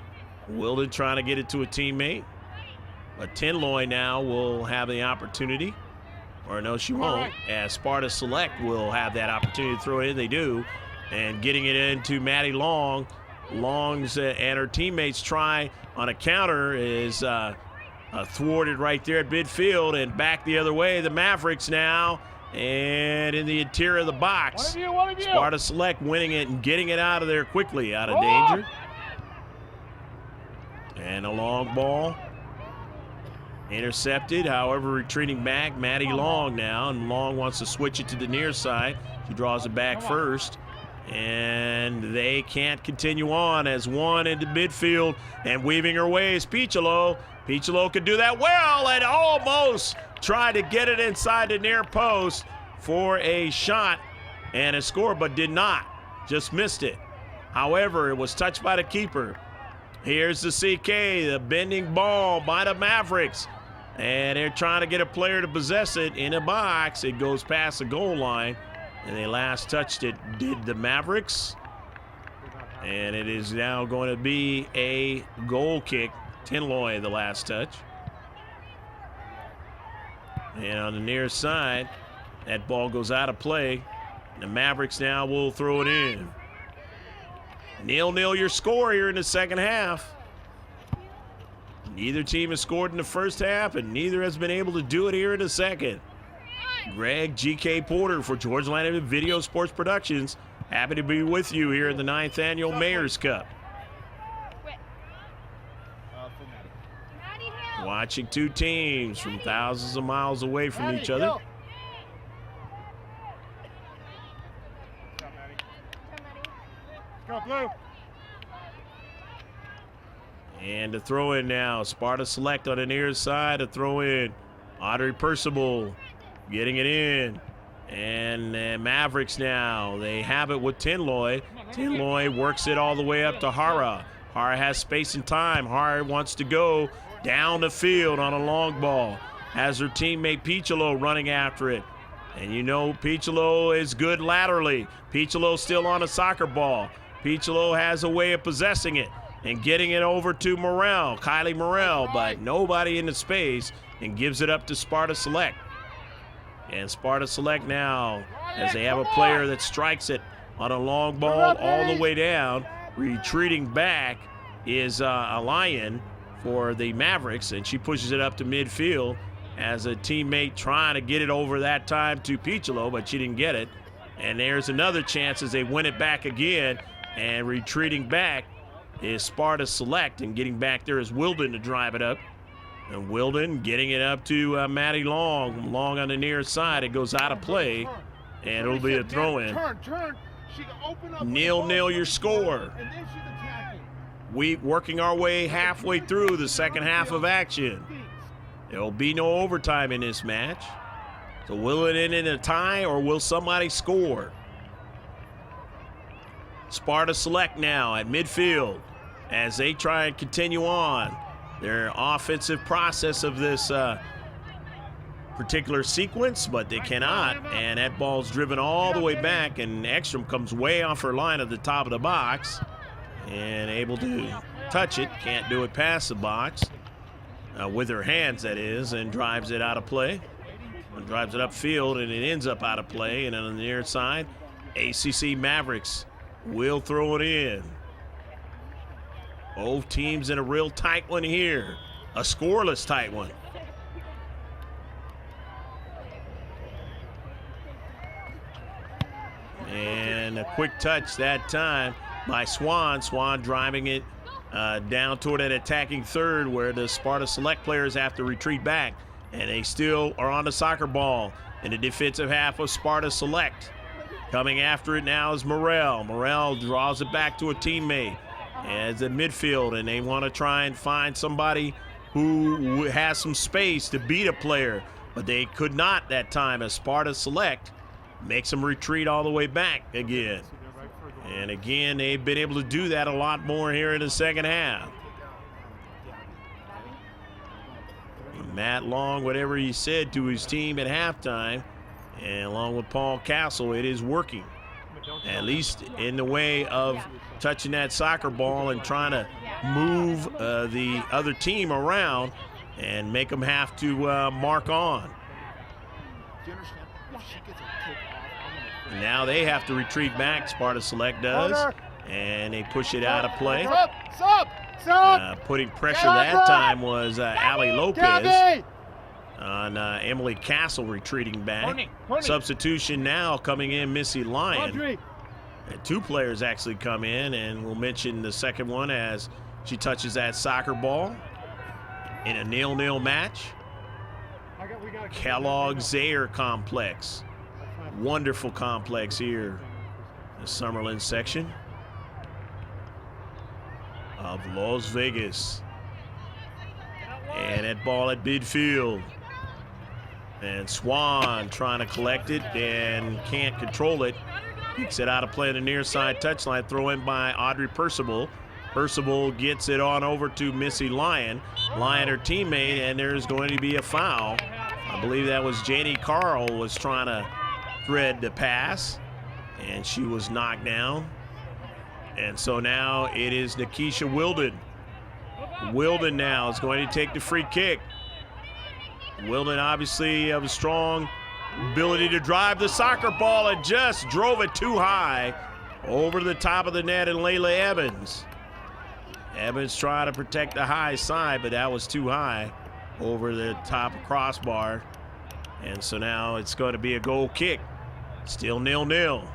Wilden trying to get it to a teammate. But Tinloy now will have the opportunity. Or no, she won't. As Sparta Select will have that opportunity to throw it in. They do. And getting it into Maddie Long. Long's and her teammates try on a counter is thwarted right there at midfield, and back the other way. The Mavericks now, and in the interior of the box. One of you. Sparta Select winning it and getting it out of there quickly, out of danger. And a long ball. Intercepted, however, retreating back. Maddie Long now, and Long wants to switch it to the near side. She draws it back first. And they can't continue on as one into midfield, and weaving her way is Piccolo. Piccolo could do that well and almost tried to get it inside the near post for a shot and a score, but did not. Just missed it. However, it was touched by the keeper. Here's the CK, the bending ball by the Mavericks. And they're trying to get a player to possess it in a box. It goes past the goal line. And they last touched it, did the Mavericks. And it is now going to be a goal kick Tinloy the last touch. And on the near side, that ball goes out of play. The Mavericks now will throw it in. 0-0 your score here in the second half. Neither team has scored in the first half, and neither has been able to do it here in the second. Greg G.K. Porter for Georgia Line Video Sports Productions. Happy to be with you here in the 9th Annual Mayor's Cup. Watching two teams from thousands of miles away from each other. Go, Blue. And to throw in now, Sparta select on the near side to throw in. Audrey Percival getting it in. And Mavericks now, they have it with Tinloy. Tinloy works it all the way up to Hara. Hara has space and time. Hara wants to go down the field on a long ball. Has her teammate Piccolo running after it. And you know Piccolo is good laterally. Piccolo still on a soccer ball. Piccolo has a way of possessing it and getting it over to Morrell, Kylie Morrell, but nobody in the space, and gives it up to Sparta Select. And Sparta Select now, as they have a player that strikes it on a long ball all the way down, retreating back is a Lion for the Mavericks, and she pushes it up to midfield as a teammate trying to get it over that time to Piccolo, but she didn't get it. And there's another chance as they win it back again, and retreating back is Sparta Select, and getting back there is Wilden to drive it up. And Wilden getting it up to Maddie Long. Long on the near side. It goes out of play, and it'll be a throw-in. 0-0 your score. We working our way halfway through the second half of action. There will be no overtime in this match. So will it end in a tie, or will somebody score? Sparta Select now at midfield as they try and continue on their offensive process of this particular sequence, but they cannot. And that ball's driven all the way back, and Ekstrom comes way off her line at the top of the box and able to touch it. Can't do it past the box with her hands, that is, and drives it out of play. And drives it upfield, and it ends up out of play. And on the near side, ACC Mavericks will throw it in. Both teams in a real tight one here. A scoreless tight one. And a quick touch that time by Swan. Swan driving it down toward an attacking third, where the Sparta Select players have to retreat back. And they still are on the soccer ball in the defensive half of Sparta Select. Coming after it now is Morrell. Morrell draws it back to a teammate as at midfield, and they want to try and find somebody who has some space to beat a player, but they could not that time as Sparta Select makes them retreat all the way back again. And again, they've been able to do that a lot more here in the second half. Matt Long, whatever he said to his team at halftime, and along with Paul Castle, it is working, at least in the way of touching that soccer ball and trying to move the other team around and make them have to mark on. And now they have to retreat back, Sparta Select does, and they push it out of play. Putting pressure that time was Ali Lopez on Emily Castle retreating back. Substitution now coming in, Missy Lyon. And two players actually come in, and we'll mention the second one as she touches that soccer ball in a 0-0 match. Kellogg-Zaire complex. Wonderful complex here in the Summerlin section of Las Vegas. And that ball at midfield. And Swan trying to collect it and can't control it. Kicks it out of play on the near side touchline. Throw in by Audrey Percival. Percival gets it on over to Missy Lyon. Lyon, her teammate, and there's going to be a foul. I believe that was Janie Carl was trying to thread the pass, and she was knocked down. And so now it is Nikisha Wilden Wilden now is going to take the free kick. Wilden obviously have a strong ability to drive the soccer ball and just drove it too high over the top of the net, and Layla Evans. Evans trying to protect the high side, but that was too high over the top crossbar. And so now it's going to be a goal kick. Still 0-0.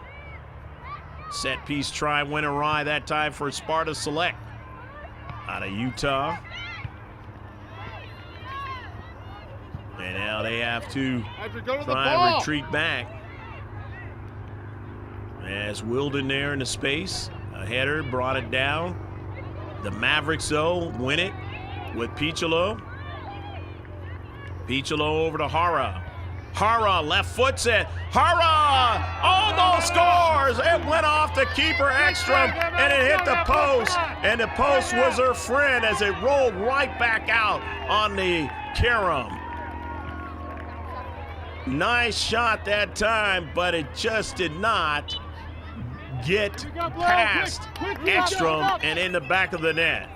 Set piece try went awry that time for Sparta Select out of Utah. And now they have to try and retreat back. As Wilden there in the space. A header brought it down. The Mavericks, though, win it with Piccolo. Piccolo over to Hara. Hara left foot set. Hara almost scores. It went off the keeper Ekstrom and it hit the post. And the post was her friend as it rolled right back out on the carom. Nice shot that time, but it just did not get past Ekstrom and in the back of the net.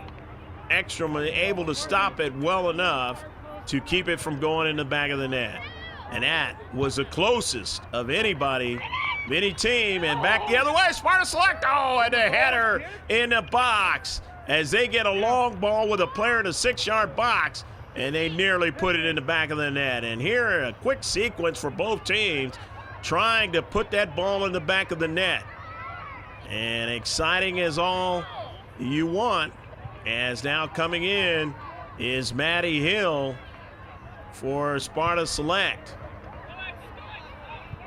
Ekstrom was able to stop it well enough to keep it from going in the back of the net. And that was the closest of anybody, any team. And back the other way, Sparta Select. Oh, and a header in the box as they get a long ball with a player in the 6-yard box. And they nearly put it in the back of the net. And here, a quick sequence for both teams trying to put that ball in the back of the net. And exciting as all you want, as now coming in is Maddie Hill for Sparta Select.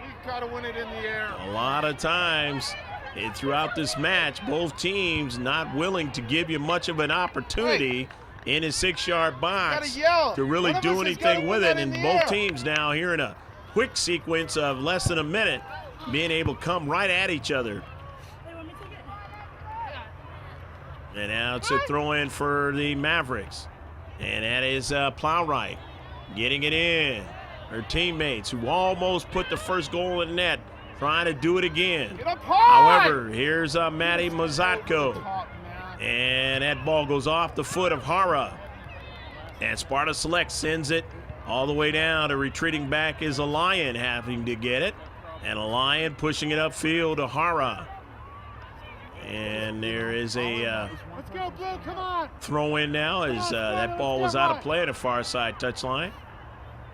You've got to win it in the air. A lot of times throughout this match, both teams not willing to give you much of an opportunity in a 6-yard box to really do anything with it. And both teams now here in a quick sequence of less than a minute being able to come right at each other. And now it's a throw in for the Mavericks. And that is Plowright getting it in. Her teammates who almost put the first goal in the net trying to do it again. However, here's Maddie Mazatko. And that ball goes off the foot of Hara. And Sparta Select sends it all the way down. To retreating back is a Lion having to get it. And a Lion pushing it upfield to Hara. And there is a Let's go, Blue, come on. throw in now as that ball was out of play at the far side touchline.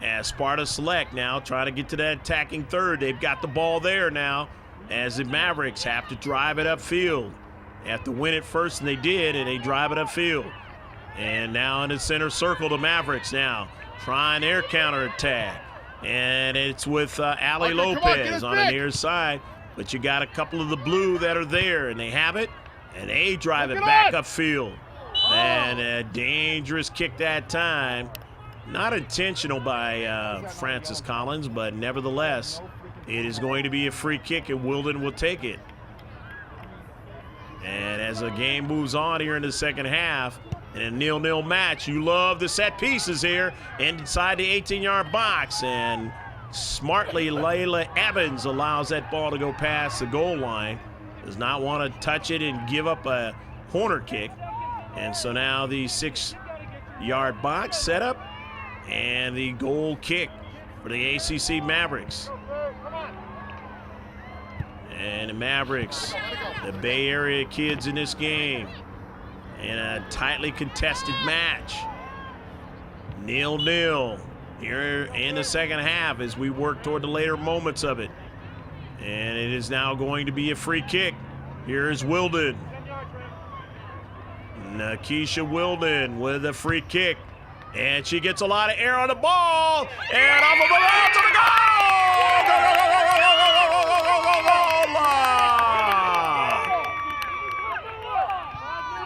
As Sparta Select now trying to get to that attacking third. They've got the ball there now as the Mavericks have to drive it upfield. They have to win it first, and they did, and they drive it upfield. And now in the center circle, the Mavericks now trying their counterattack. And it's with Ali Lopez on the near side. But you got a couple of the blue that are there, and they have it, and they drive it back upfield. And a dangerous kick that time. Not intentional by Francis Collins, but nevertheless, it is going to be a free kick, and Wilden will take it. And as the game moves on here in the second half, in a 0-0 match, you love the set pieces here inside the 18-yard box. And smartly, Layla Evans allows that ball to go past the goal line. Does not want to touch it and give up a corner kick. And so now the 6-yard box set up and the goal kick for the ACC Mavericks. And the Mavericks, the Bay Area kids in this game, in a tightly contested match. 0-0 here in the second half as we work toward the later moments of it. And it is now going to be a free kick. Here is Wilden. Nakisha Wilden with a free kick. And she gets a lot of air on the ball. And off of the ball to the goal!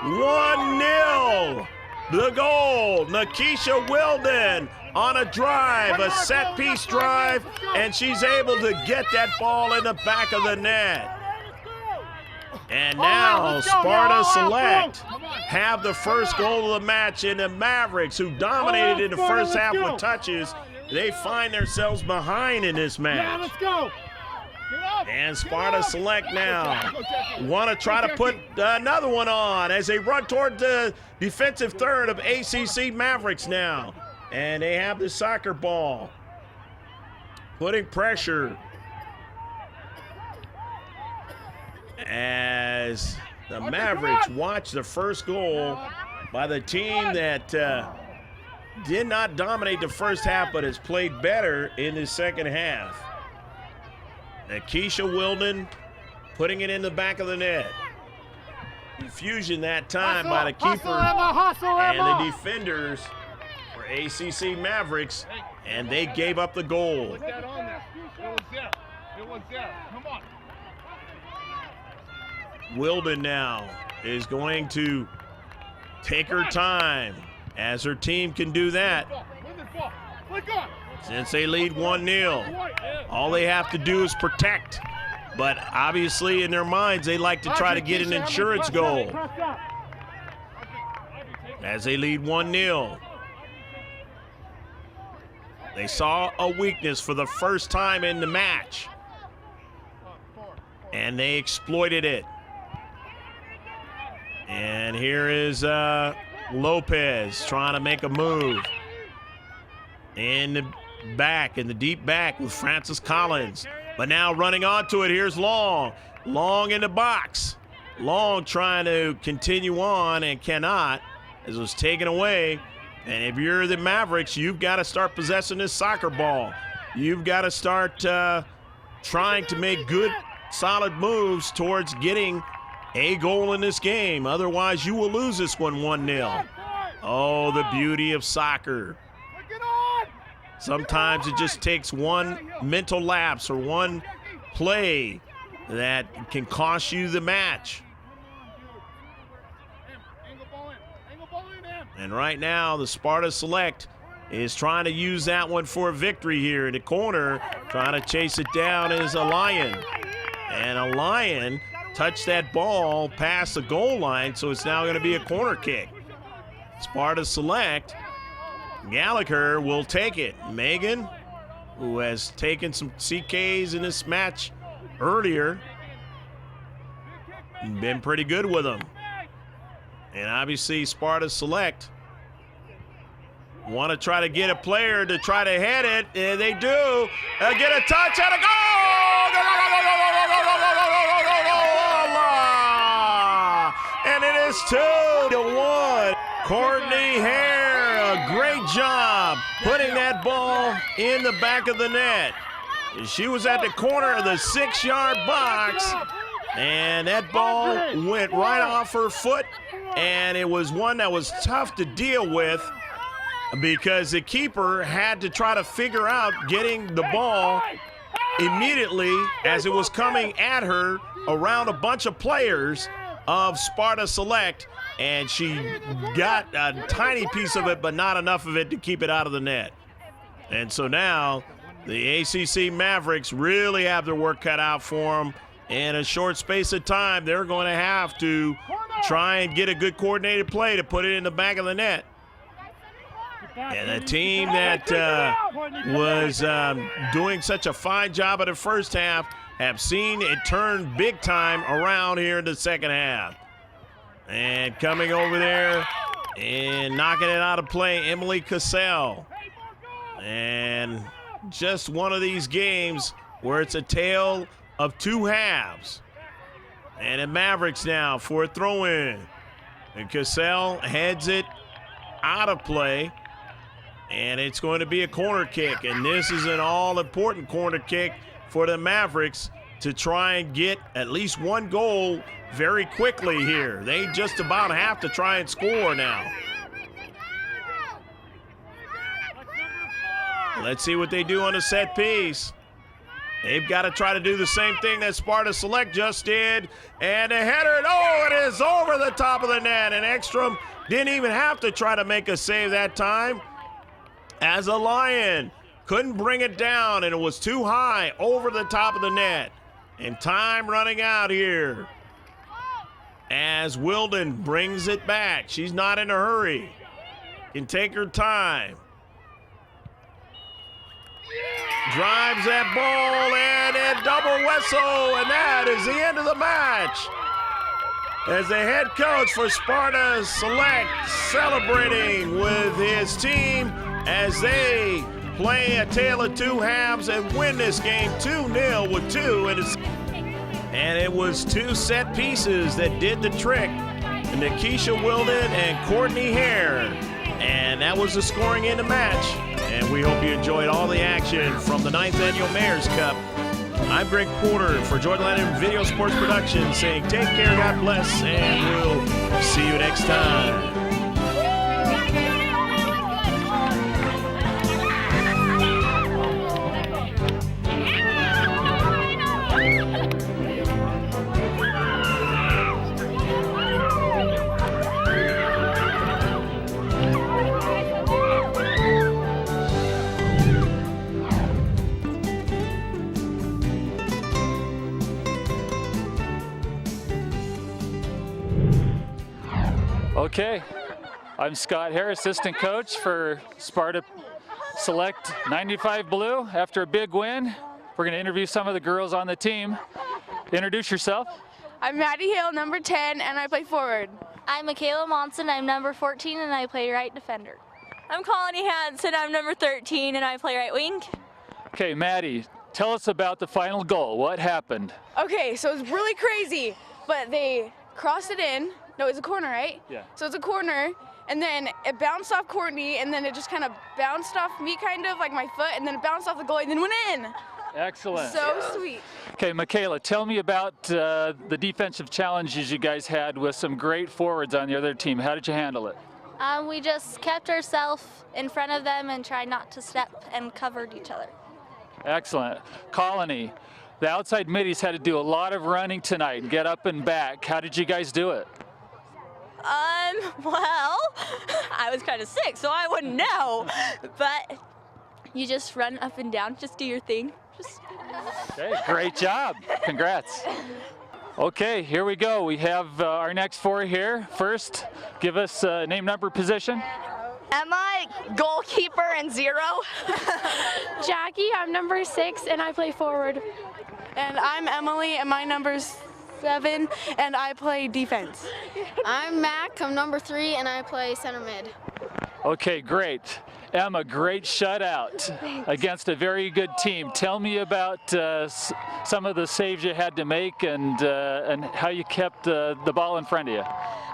1-0. The goal. Nakisha Wilden on a drive, a set-piece drive, and she's able to get that ball in the back of the net. And now Sparta Select have the first goal of the match in the Mavericks, who dominated in the first half with touches. They find themselves behind in this match. Yeah, let's go. And Sparta Select now want to try to put another one on as they run toward the defensive third of ACC Mavericks now. And they have the soccer ball, putting pressure as the Mavericks watch the first goal by the team that did not dominate the first half but has played better in the second half. Keisha Wilden putting it in the back of the net. Confusion that time by the keeper and the defenders for ACC Mavericks, and they gave up the goal. Wilden now is going to take her time, as her team can do that. Since they lead 1-0, all they have to do is protect. But obviously in their minds, they like to try to get an insurance goal as they lead 1-0. They saw a weakness for the first time in the match, and they exploited it. And here is Lopez trying to make a move in the deep back with Francis Collins. But now running onto it, here's Long. Long in the box. Long trying to continue on and cannot, as it was taken away. And if you're the Mavericks, you've got to start possessing this soccer ball. You've got to start trying to make good, solid moves towards getting a goal in this game. Otherwise, you will lose this one 1-0. Oh, the beauty of soccer. Sometimes it just takes one mental lapse or one play that can cost you the match. And right now, the Sparta Select is trying to use that one for a victory here in the corner. Trying to chase it down is a Lion. And a Lion touched that ball past the goal line, so it's now going to be a corner kick. Sparta Select, Gallagher will take it. Megan, who has taken some CKs in this match earlier, been pretty good with them. And obviously Sparta Select want to try to get a player to try to head it. And they do. Get a touch and a goal! And it is 2-1. Courtney Hare, a great job putting that ball in the back of the net. She was at the corner of the 6-yard box, and that ball went right off her foot, and it was one that was tough to deal with because the keeper had to try to figure out getting the ball immediately as it was coming at her around a bunch of players of Sparta Select, and she got a tiny piece of it, but not enough of it to keep it out of the net. And so now the ACC Mavericks really have their work cut out for them. In a short space of time, they're going to have to try and get a good coordinated play to put it in the back of the net. And the team that was doing such a fine job in the first half have seen it turn big time around here in the second half. And coming over there and knocking it out of play, Emily Cassell. And just one of these games where it's a tale of two halves. And the Mavericks now for a throw-in. And Cassell heads it out of play. And it's going to be a corner kick. And this is an all-important corner kick for the Mavericks to try and get at least one goal very quickly here. They just about have to try and score now. Let's see what they do on a set piece. They've got to try to do the same thing that Sparta Select just did. And a header, oh, it is over the top of the net. And Ekstrom didn't even have to try to make a save that time, as a Lion couldn't bring it down, and it was too high over the top of the net. And time running out here as Wilden brings it back. She's not in a hurry. Can take her time. Drives that ball, and it double whistle, and that is the end of the match. As the head coach for Sparta Select celebrating with his team as they play a tale of two halves and win this game 2-0 with two. And it was two set pieces that did the trick. Nikisha Wilden and Courtney Hare. And that was the scoring in the match. And we hope you enjoyed all the action from the 9th Annual Mayor's Cup. I'm Greg Porter for Jordan Lennon Video Sports Productions saying take care, God bless, and we'll see you next time. Okay, I'm Scott Hare, assistant coach for Sparta Select 95 Blue. After a big win, we're going to interview some of the girls on the team. Introduce yourself. I'm Maddie Hill, number 10, and I play forward. I'm Michaela Monson, I'm number 14, and I play right defender. I'm Colony Hansen, I'm number 13, and I play right wing. Okay, Maddie, tell us about the final goal. What happened? Okay, so it was really crazy, but they crossed it in. No, it's a corner, right? Yeah. So it's a corner, and then it bounced off Courtney, and then it just kind of bounced off me, kind of, like my foot, and then it bounced off the goalie, and then went in. Excellent. So sweet. Okay, Michaela, tell me about the defensive challenges you guys had with some great forwards on the other team. How did you handle it? We just kept ourselves in front of them and tried not to step and covered each other. Excellent. Colony, the outside middies had to do a lot of running tonight and get up and back. How did you guys do it? Well, I was kind of sick, so I wouldn't know. But you just run up and down, just do your thing. Okay, great job. Congrats. Okay, here we go. We have our next four here. First, give us name, number, position. Emma, goalkeeper, and 0. Jackie, I'm number 6, and I play forward. And I'm Emily, and my number's 7, and I play defense. I'm Mac, I'm number 3, and I play center mid. Okay, great. Emma, great shutout against a very good team. Tell me about some of the saves you had to make and how you kept the ball in front of you.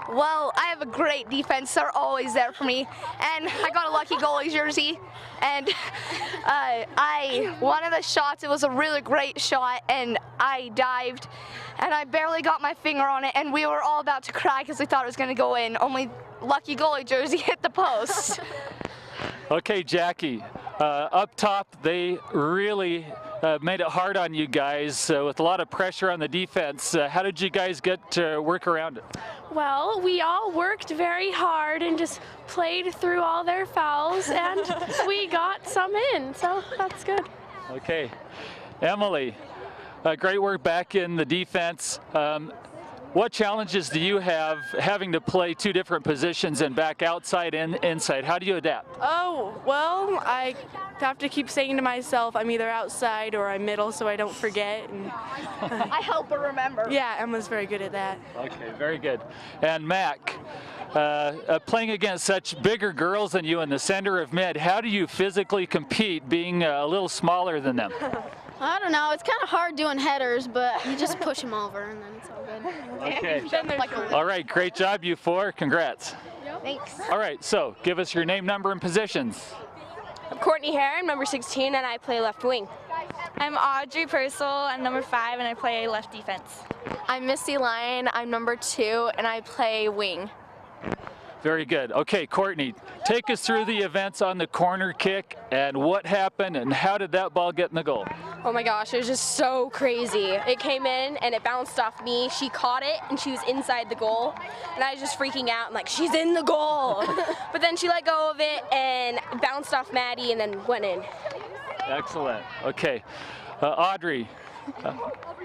Well, I have a great defense. They're always there for me. And I got a lucky goalie jersey. And one of the shots, it was a really great shot, and I dived, and I barely got my finger on it, and we were all about to cry because we thought it was going to go in. Only lucky goalie jersey hit the post. Okay, Jackie, up top, they really made it hard on you guys with a lot of pressure on the defense. How did you guys get to work around it? Well, we all worked very hard and just played through all their fouls, and we got some in, so that's good. Okay. Emily, great work back in the defense. What challenges do you have having to play two different positions and back outside and inside? How do you adapt? Oh, well, I have to keep saying to myself I'm either outside or I'm middle so I don't forget. And, I help her remember. yeah, Emma's very good at that. Okay, very good. And Mac, playing against such bigger girls than you in the center of mid, how do you physically compete being a little smaller than them? I don't know, it's kind of hard doing headers, but you just push them over, and then it's all good. Okay. All right, great job, you four. Congrats. Thanks. All right, so give us your name, number, and positions. I'm Courtney Hare, I'm number 16, and I play left wing. I'm Audrey Purcell, I'm number 5, and I play left defense. I'm Missy Lyon, I'm number 2, and I play wing. Very good. Okay, Courtney, take us through the events on the corner kick and what happened and how did that ball get in the goal? Oh my gosh, it was just so crazy. It came in and it bounced off me. She caught it and she was inside the goal. And I was just freaking out. I'm like, she's in the goal. But then she let go of it and bounced off Maddie and then went in. Excellent. Okay. Audrey,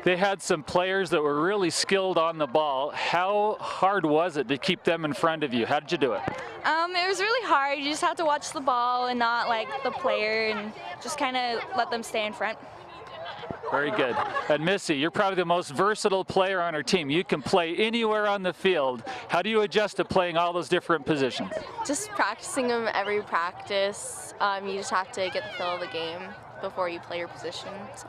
they had some players that were really skilled on the ball. How hard was it to keep them in front of you? How did you do it? It was really hard. You just have to watch the ball and not like the player and just kind of let them stay in front. Very good. And Missy, you're probably the most versatile player on our team. You can play anywhere on the field. How do you adjust to playing all those different positions? Just practicing them every practice. You just have to get the feel of the game before you play your position. So.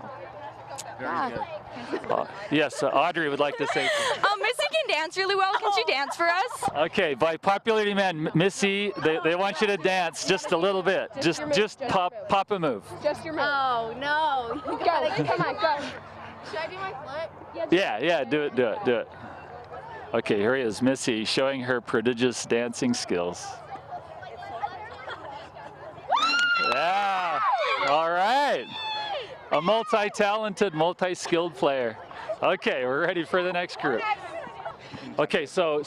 Very good. Yes, Audrey would like to say something. Missy can dance really well. Can she dance for us? Okay, by popularity demand, Missy, they want you to dance just a little bit. Just pop a move. Just your move. Oh no! Go. Come on, go. Should I do my flip? Yeah, do it. Okay, here is Missy showing her prodigious dancing skills. Yeah, all right. A multi-talented, multi-skilled player. Okay, we're ready for the next group. Okay, so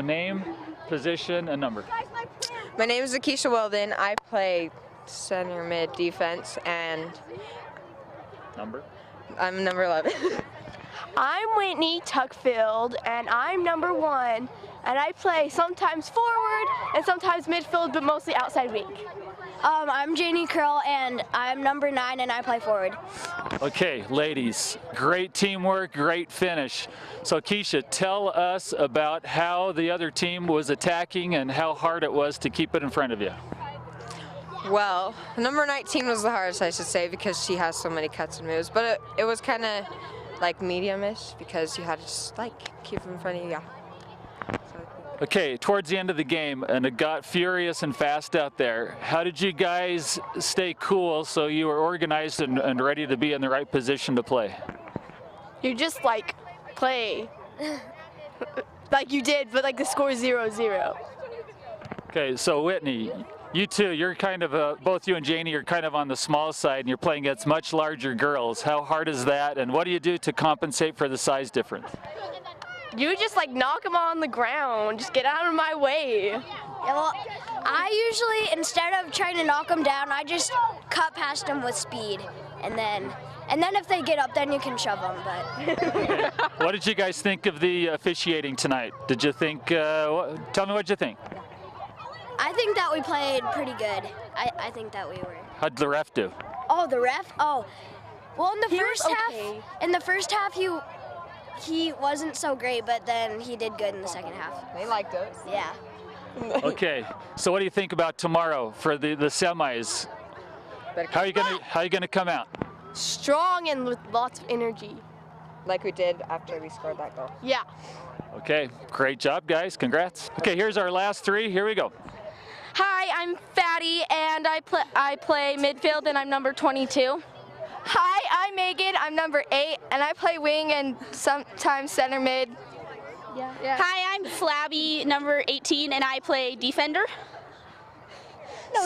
name, position, and number. My name is Akeisha Weldon. I play center mid defense, and Number? I'm number 11. I'm Whitney Tuckfield, and I'm number 1. And I play sometimes forward and sometimes midfield, but mostly outside wing. I'm Janie Curl, and I'm number 9, and I play forward. Okay, ladies, great teamwork, great finish. So Keisha, tell us about how the other team was attacking and how hard it was to keep it in front of you. Well, number 19 was the hardest, I should say, because she has so many cuts and moves. But it was kind of like medium-ish because you had to just like keep them in front of you. Yeah. Okay, towards the end of the game, and it got furious and fast out there. How did you guys stay cool so you were organized and ready to be in the right position to play? You just like play like you did, but like the score is 0-0. Okay, so Whitney, you two, you're kind of, both you and Janie are kind of on the small side and you're playing against much larger girls. How hard is that, and what do you do to compensate for the size difference? You just like knock them on the ground. Just get out of my way. Yeah, well, I usually, instead of trying to knock them down, I just cut past them with speed. And then if they get up, then you can shove them. But What did you guys think of the officiating tonight? Did you think, tell me what you think. I think that we played pretty good. I think that we were. How'd the ref do? Oh, the ref? Oh, well, in the He first was half, okay. he wasn't so great, but then he did good in the second half. They liked us. Yeah. Okay, so what do you think about tomorrow for the semis? How are you gonna come out? Strong and with lots of energy. Like we did after we scored that goal. Yeah. Okay, great job, guys. Congrats. Okay, here's our last 3. Here we go. Hi, I'm Fatty, and I play midfield, and I'm number 22. Hi, I'm Megan. I'm number 8, and I play wing and sometimes center mid. Yeah. Hi, I'm Flabby, number 18, and I play defender.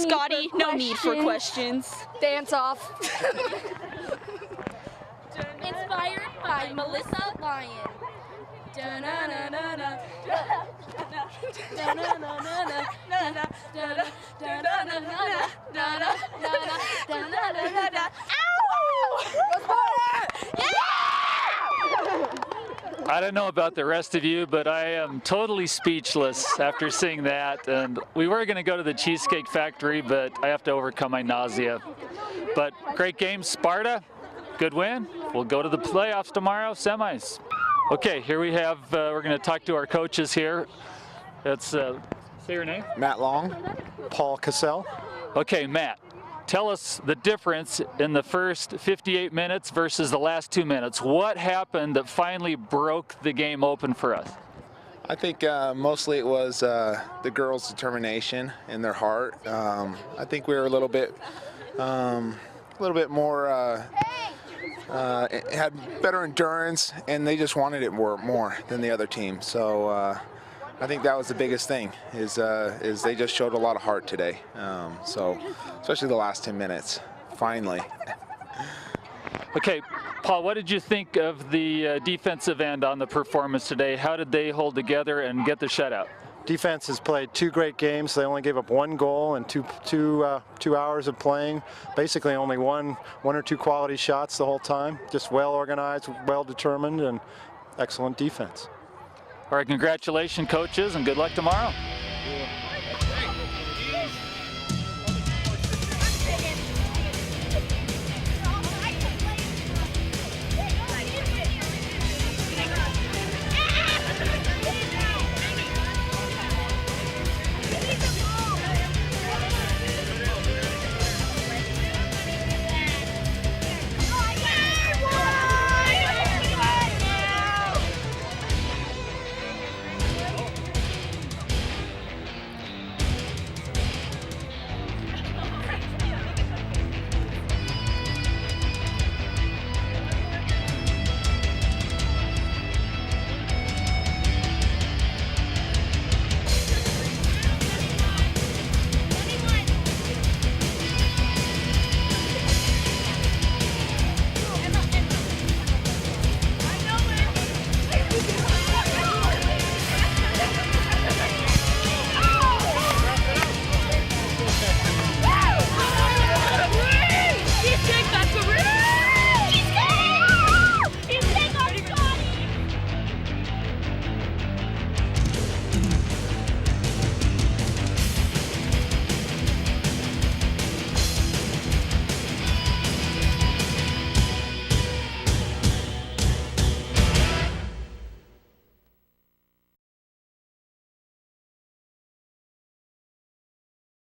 Scotty, no need for questions. Dance off. Inspired by Melissa Lyon. I don't know about the rest of you, but I am totally speechless after seeing that. And we were going to go to the Cheesecake Factory, but I have to overcome my nausea. But great game, Sparta. Good win. We'll go to the playoffs tomorrow, semis. Okay, here we have, we're going to talk to our coaches here. That's, say your name. Matt Long, Paul Cassell. Okay, Matt, tell us the difference in the first 58 minutes versus the last 2 minutes. What happened that finally broke the game open for us? I think mostly it was the girls' determination and their heart. I think we were a little bit more, had better endurance, and they just wanted it more than the other team. So I think that was the biggest thing, is they just showed a lot of heart today. So especially the last 10 minutes, finally. Okay, Paul, what did you think of the defensive end on the performance today? How did they hold together and get the shutout? Defense has played 2 great games. They only gave up 1 goal in two hours of playing. Basically only one or 2 quality shots the whole time. Just well organized, well determined, and excellent defense. All right, congratulations, coaches, and good luck tomorrow.